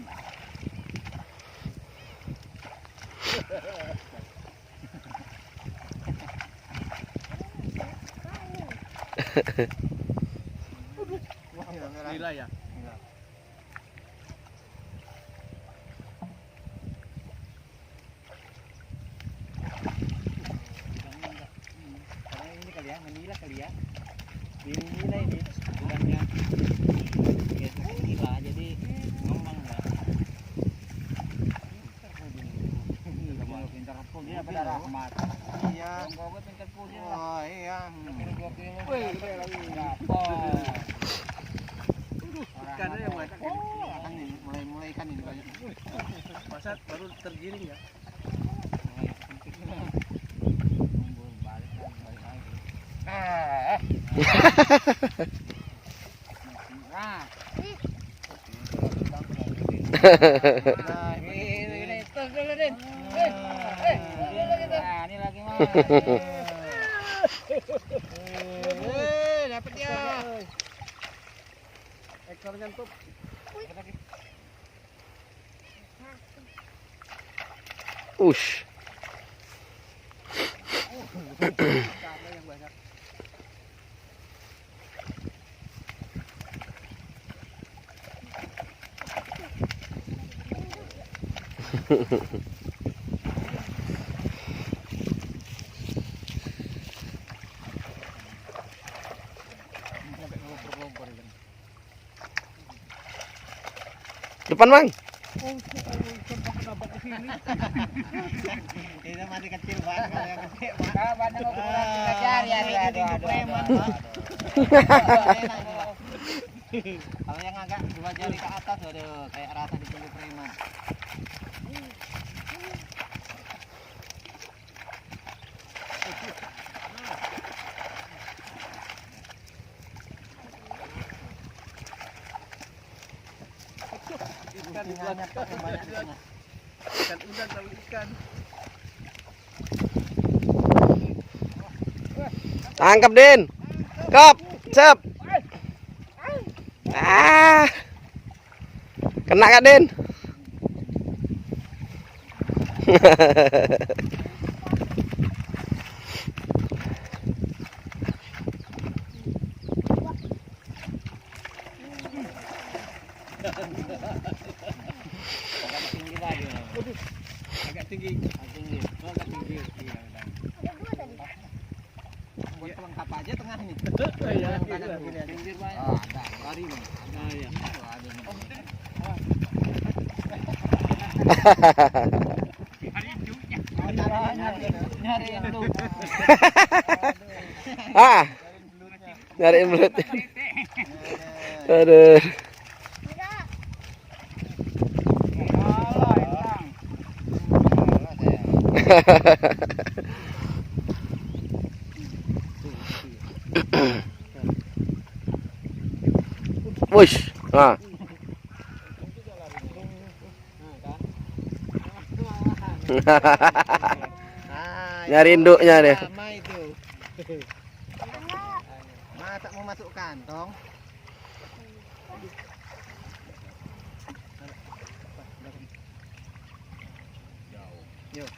Nilai ya? Nilai. Karena ini kali ya, menila kali ya. Dinilai ini udangnya. Ya, menila jadi ngomong enggak. Pintar pun dia pada rahmat. Iya. Gua pintar pun dia. Oh iya. Wih, gede lagi. Dapat. Ikannya yang banyak kan? Kan ini mulai ikan ini banyak. Masa baru tergiring ya? Balik lagi. Nah. Nah, ini terus dulu, Din. Nah, ini lagi mah. Dapat ya. Ekornya tuh. Ush. Ikannya yang banyak. Depan, Bang. Itu masih kecil banget kalau yang gede mah. Kalau badan ukuran 3 jari ya, aduh. Kalau yang agak 2 jari ke atas, aduh, kayak rasa dipeluk preman. Ikannya Pak, yang banyak di tengah. Ikan udang tahu ikan. Tangkap, Din. Kap, cep. Ah. Kena gak, Din? Agak tinggi lagi. Agak tinggi. Agak tinggi. Oh, agak tinggi. Iya, udah. Ada 2 tadi. Buat pelengkap aja tengah ini. Iya, Yang kanan iya. begini, pinggir banyak. Ah, Ada, lari nih. Nah, iya. Tuh, ada nih. Nyari yang lu. Ah. Nyariin belut. Aduh. Enggak. Wush. Nah. Nyari induknya deh. Sama itu. Masa mau masuk kantong? Yuk.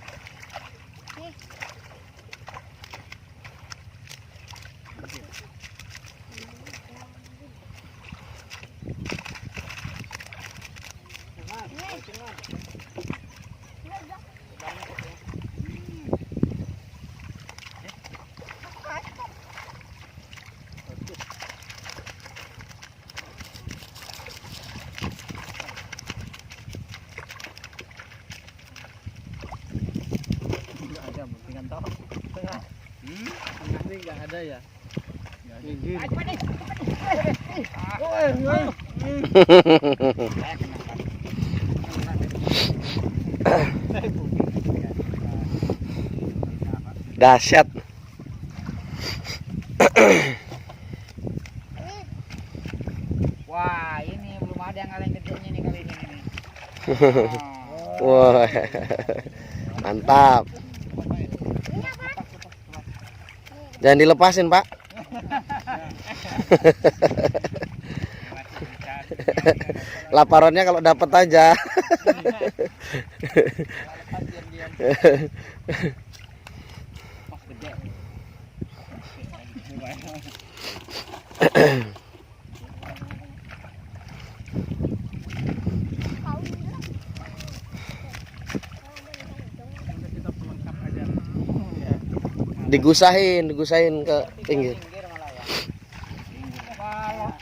Nggak ada, mendingan toh. Tengah. Tengah ini nggak ada ya. Minggir. Dahsyat. Wah, ini belum ada yang ngalahin gedenya nih kali ini nih. Wah. Mantap. Jangan dilepasin, Pak. Laparannya kalau dapat aja. Digusahin ke pinggir. Pinggir malah ya. Kalau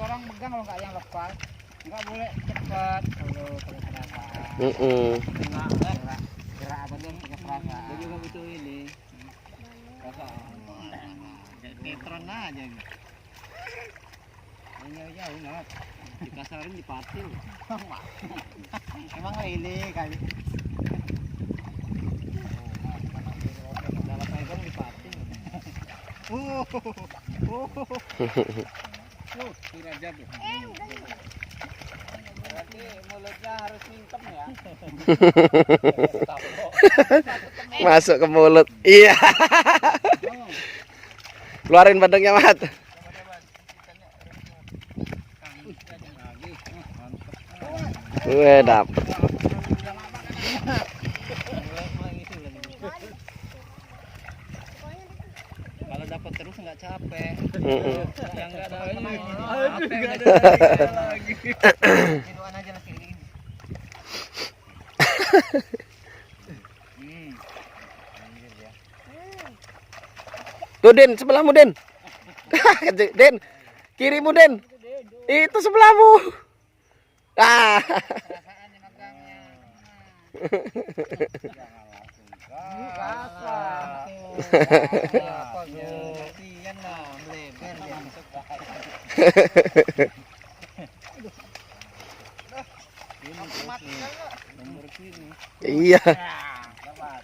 orang megang kalau nggak yang lepas, nggak boleh cepat. Kalau perasaan. Gerak apa tuh pakai perasaan. Gue juga butuh ini. Netron aja gitu. Jauh nggak? Dikasarin dipatil. Emang lele kali. Dalam pegang dipatil. Kira jatuh. Berarti mulutnya harus mingkem ya. Masuk ke mulut. Iya. Keluarin badangnya, Mat. Dapet. Kalau dapat terus nggak capek. Yang nggak dapat lagi. Hidupan aja lah ini. Tuh, Den, sebelahmu, Den. Den, kirimu, Den. Itu sebelahmu. Ah. Perasaan yang megangnya. Jangan langsung gas. Apa tuh? Kasihan lah, melebar dia. Nomor kiri. Iya. Dapat.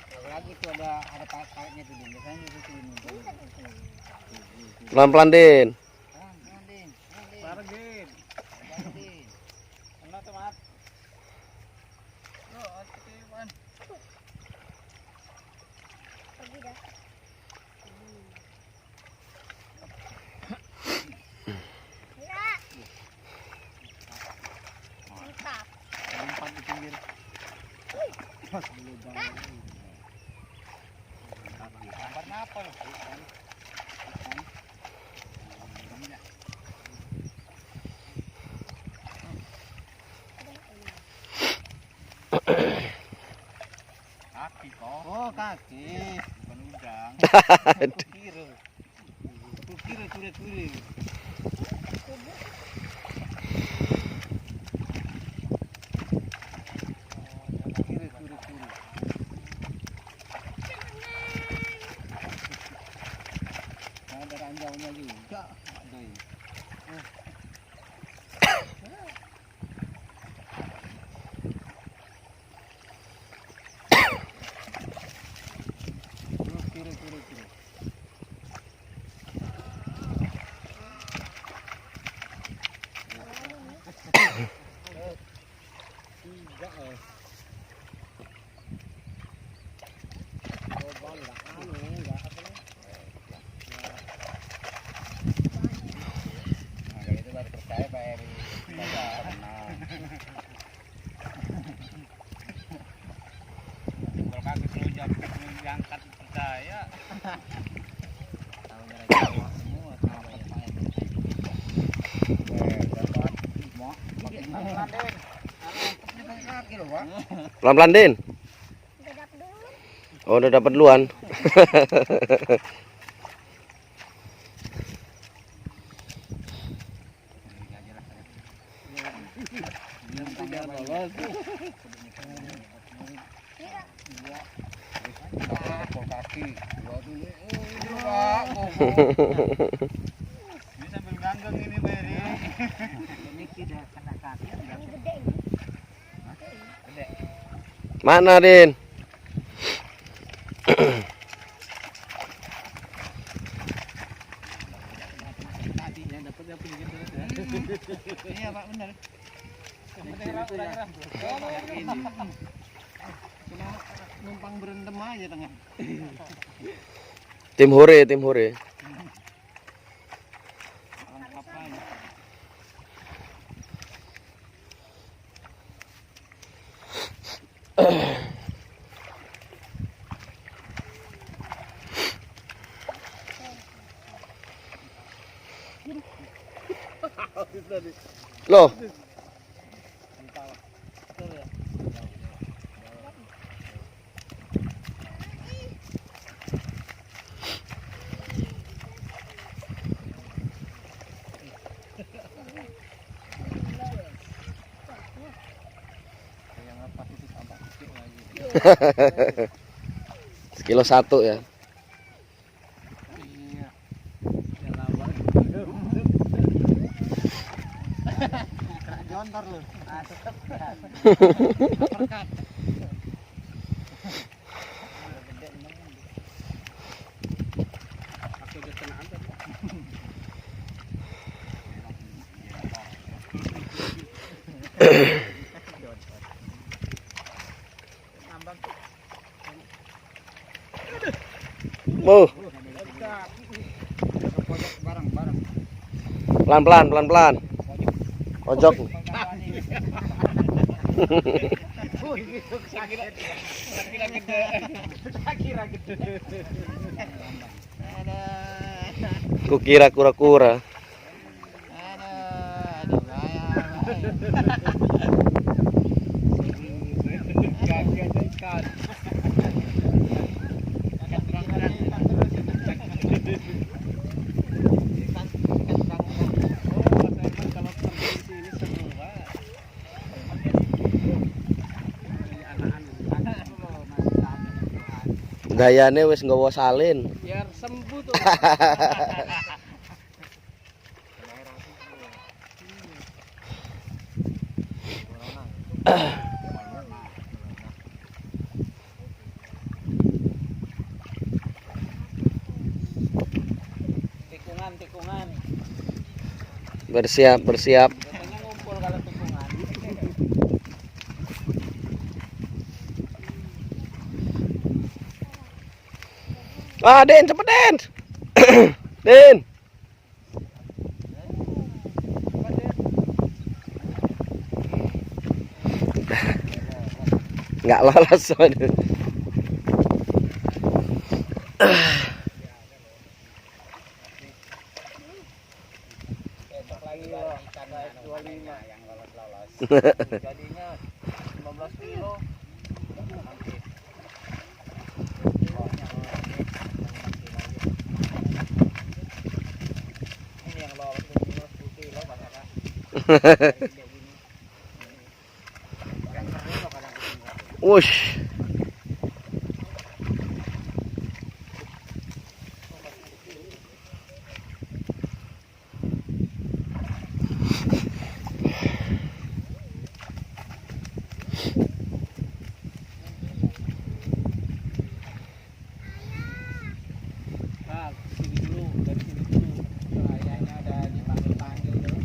Kalau lagi tuh ada karetnya tuh, Din. Biasanya itu tuh ini. Pelan-pelan, Din. Din. Target. Din. Ano to, Mat? Oh, atiwan. Pergi dah. Mira. Mantap. Lompat di pinggir. Gambar apa lo? Kaki kok. Oh, kaki. Bukan udang. Kukira. Kukira ture-ture. Kukira ture-ture. Ada ranjaunya juga. Aduh. Kukira. Nah, kalau itu baru percaya Pak Eri. Bapak tenang. Kalau kaki terlalu jauh diangkat percaya. Tahu gara-gara semua tahu ya Pak Eri. Dapat. Mau Makin kaki loh, Pak. Pelan-pelan, Din. Udah dapet dulu. Oh, udah dapat duluan. kaki. Ini sambil ganggang ini Pak Eri. Ini tidak kena kaki. Ini gede ini. Gede. Mana, Din? Tadinya dapat gitu ya. Iya Pak, benar. Cuma numpang berendam aja tengah. Tim hore, tim hore. Lengkap aja. Loh, Yang lepas itu tambah kecil lagi. sekilo satu ya. Iya. Ya lawak. Kena jontor lu. Ah, tetep. Perkat. Aku udah kena apa? Oh, Barang-barang. pelan-pelan, pelan-pelan. Pojok. Kukira kura-kura. Gayane wis nggawa salin. Biar sembuh tuh. Tikungan. Bersiap. Biasanya ngumpul kalau tikungan. Den, cepet Den. Den. Nggak lolos soalnya. Besok lagi loh, ikan 25 yang lolos. Jadinya 15 kilo. Nanti. Ini yang lolos 10 kilo banyak kan. Yang kering loh kadang ketinggalan. Wush. Nah, sini dulu, dari sini dulu. Kayaknya ada dipanggil-panggil dulu.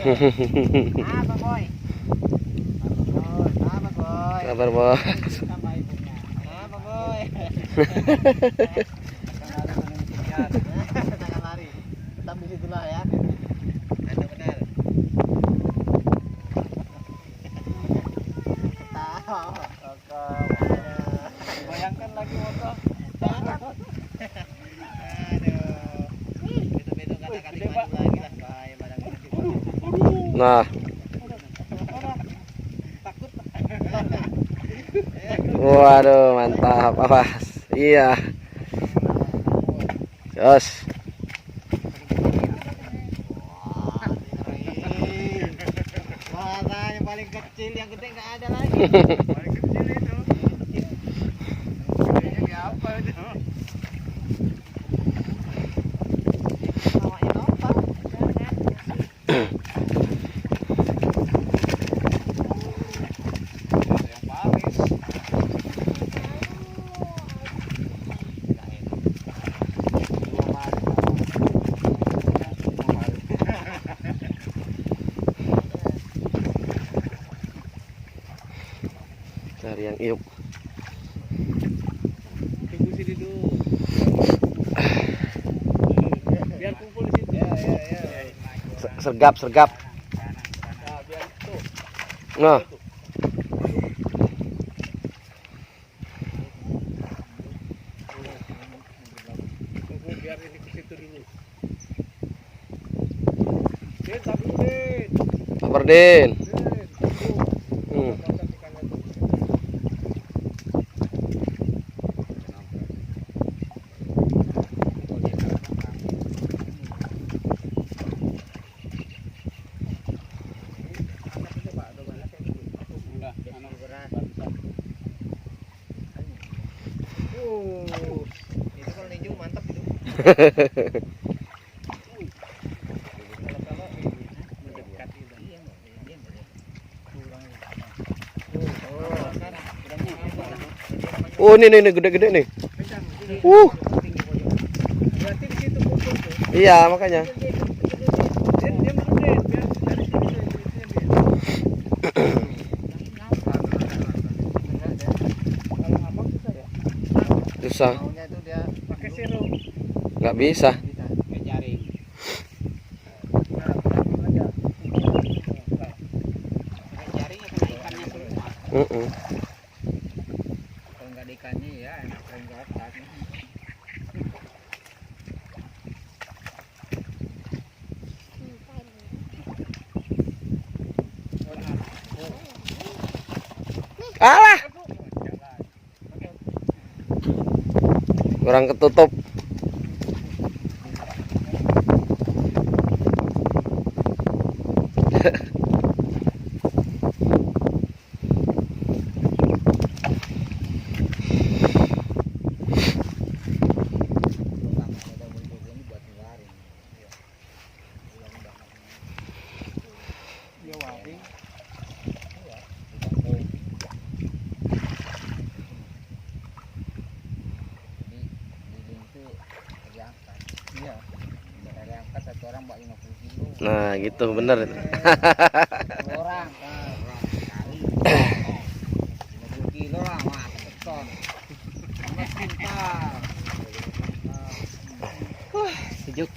Apa boy? Apa boy? Kabar bos. Sama ibunya. Apa boy? Jangan lari. Tetap di situlah ya. Ada benar. Bayangkan lagi motor. Besok kata-kata maju lagi lah. Bahaya badan nanti. Nah, Takut. waduh mantap, awas. Iya. Jos. Wah, yang paling kecil, yang gede nggak ada lagi. Paling kecil itu. Gedenya apa itu? Sama Innova. Yang Paris. Cari yang iup. Tunggu sini dulu. Biar kumpul di situ. Ya. Sergap. Nah, biar tuh. Nah, Tunggu biar ini ke situ dulu. Den, tapi Den. Kabar Den. Tunggu. Hmm. Itu kalau ninju mantap itu. Mendekat itu. Oh, ini gede-gede nih. Berarti di situ kumpul tuh. Iya, makanya. Dia menurut biar dari sini kalau ngambang susah ya. Susah. Maunya itu dia pakai seru. Nggak bisa. Pakai jaring. Pakai jaring ya kena ikannya semua. Kalau nggak ada ikannya ya enak keren ke atas. Alah. Kurang ketutup. Nah, gitu bener. Orang kali 50 kilo lah mas ton. Mas pintar. Sejuk.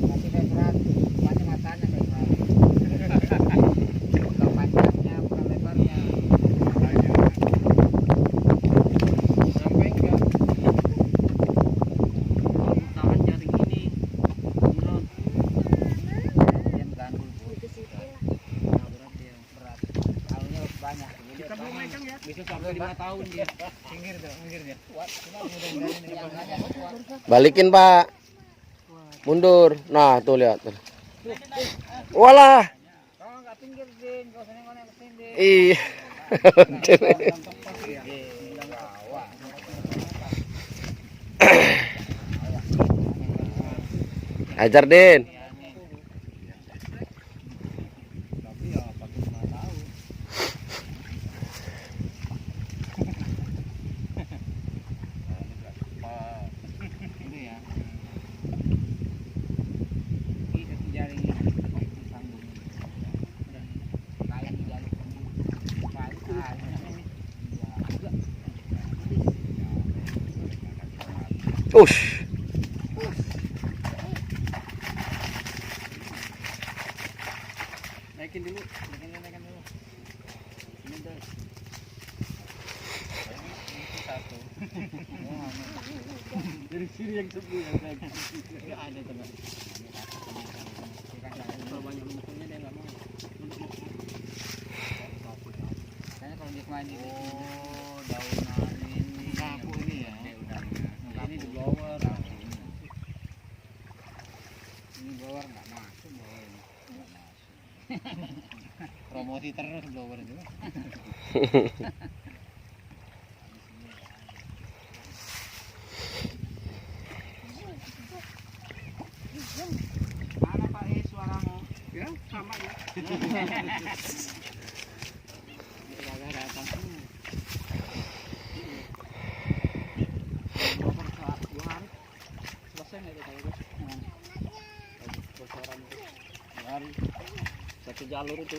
Tapi kayak berat, banyak matanya kayak berat. Bukan panjangnya, bukan lebarnya. Sampai enggak? Tahan jaring ini. Menurut dia gandul bu. Nah, berat dia, berat. Tahunnya banyak. Kita belum megang ya. Bisa sampai 5 tahun dia. Pinggir dia. Kuat. Cuma mudah-mudahan ini kuat. Balikin, Pak. Mundur. Nah, tuh lihat. Walah. Kalau nggak pinggir Din, kau sini mana ke sini. Iya. Ajar, Din. Tapi ya 45 tahun. Ini ya. Ini satu jaring ini sambung. Kain jaring Ush. Naikin dulu, naikin dulu. Ini deh. Satu. Dari sini yang sepi yang naik. Enggak ada teman. Kalau banyak musuhnya dia enggak mau. Kayaknya kalau dia main ini. Oh, daunan ini. Sapu ini ya. Ini di blower. Ini blower enggak masuk blower ini. Promosi terus blower itu. Mana Pak suaramu? Ya, sama ya. Selesai nggak kita itu? Satu jalur itu.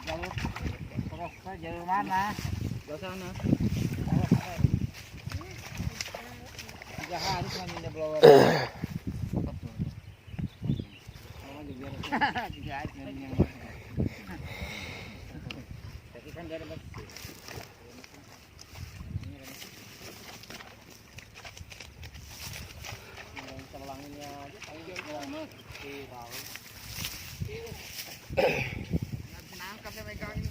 Jalur terus ke jalur mana? Ke sana. 3 hari cuma minta blower. Tapi kan dari bersih. Selanginnya aja panjang banget. Tahu. Nangkap ya megang ini.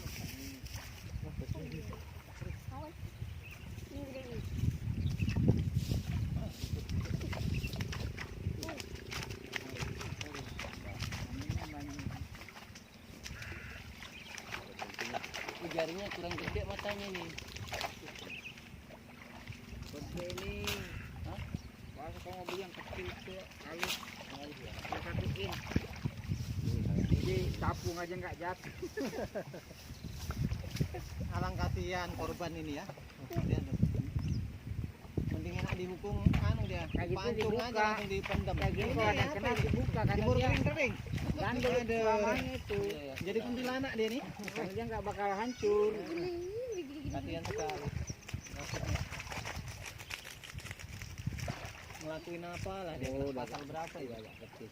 Jaringnya kurang gede matanya nih. Gede ini. Hah? Pas kau mau beli yang kecil itu halus. Saya satuin. Jadi capung aja nggak jatuh. Alang kasihan korban ini ya. Mending enak dihukum anu dia. Pancung aja langsung dipendam. Kayak gini kalau ada kena dibuka kan dia kering. Gandul selamanya itu. Jadi kuntilanak dia nih. Karena dia nggak bakal hancur. Kasihan sekali. Ngelakuin apa lah dia? Pasal berapa ya? Agak kecil.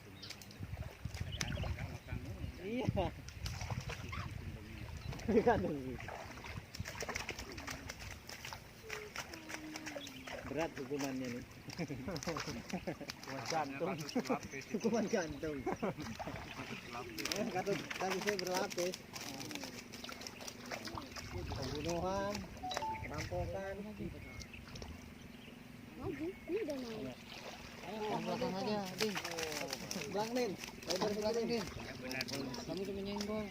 Iya. Berat hukumannya nih. Gantung. Hukuman gantung. Kata tadi saya berlapis. Pembunuhan, perampokan. Ini udah mau. Ayo belakang aja, Din. Bang Din, dari belakang Din. Kamu tuh menyenggol.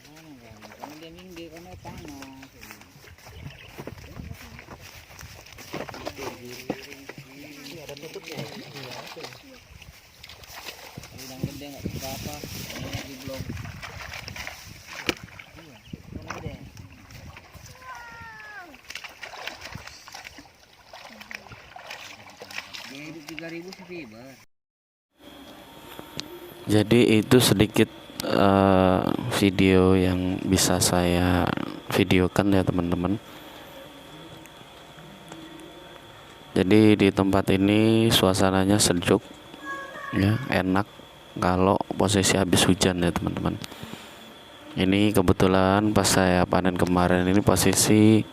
Karena dia minggu karena panas. Ada tutupnya. Udang gede nggak apa-apa. Ini lagi belum. Udang gede. Dia hidup 3.000 sih fiber. Jadi itu sedikit video yang bisa saya videokan ya teman-teman. Jadi di tempat ini suasananya sejuk ya, enak kalau posisi habis hujan ya teman-teman. Ini kebetulan pas saya panen kemarin ini posisi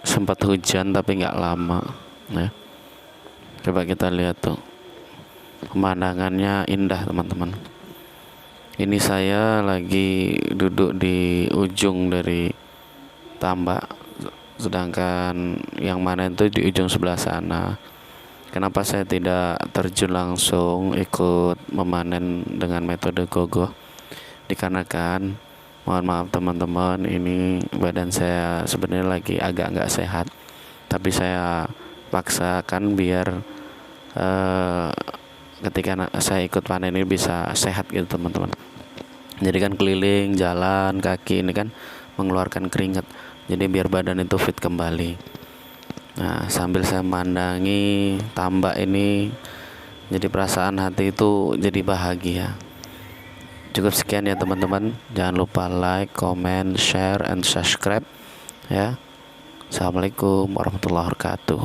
sempat hujan tapi nggak lama ya. Coba kita lihat tuh, pemandangannya indah teman-teman. Ini saya lagi duduk di ujung dari tambak, sedangkan yang mana itu di ujung sebelah sana. Kenapa saya tidak terjun langsung ikut memanen dengan metode gogoh? Dikarenakan, mohon maaf teman-teman, ini badan saya sebenarnya lagi agak nggak sehat, tapi saya paksakan biar ketika saya ikut panen ini bisa sehat gitu teman-teman. Jadi kan keliling, jalan kaki ini kan mengeluarkan keringat, jadi biar badan itu fit kembali. Nah, sambil saya memandangi tambak ini, jadi perasaan hati itu jadi bahagia. Cukup sekian ya teman-teman. Jangan lupa like, comment, share, and subscribe ya. Assalamualaikum warahmatullahi wabarakatuh.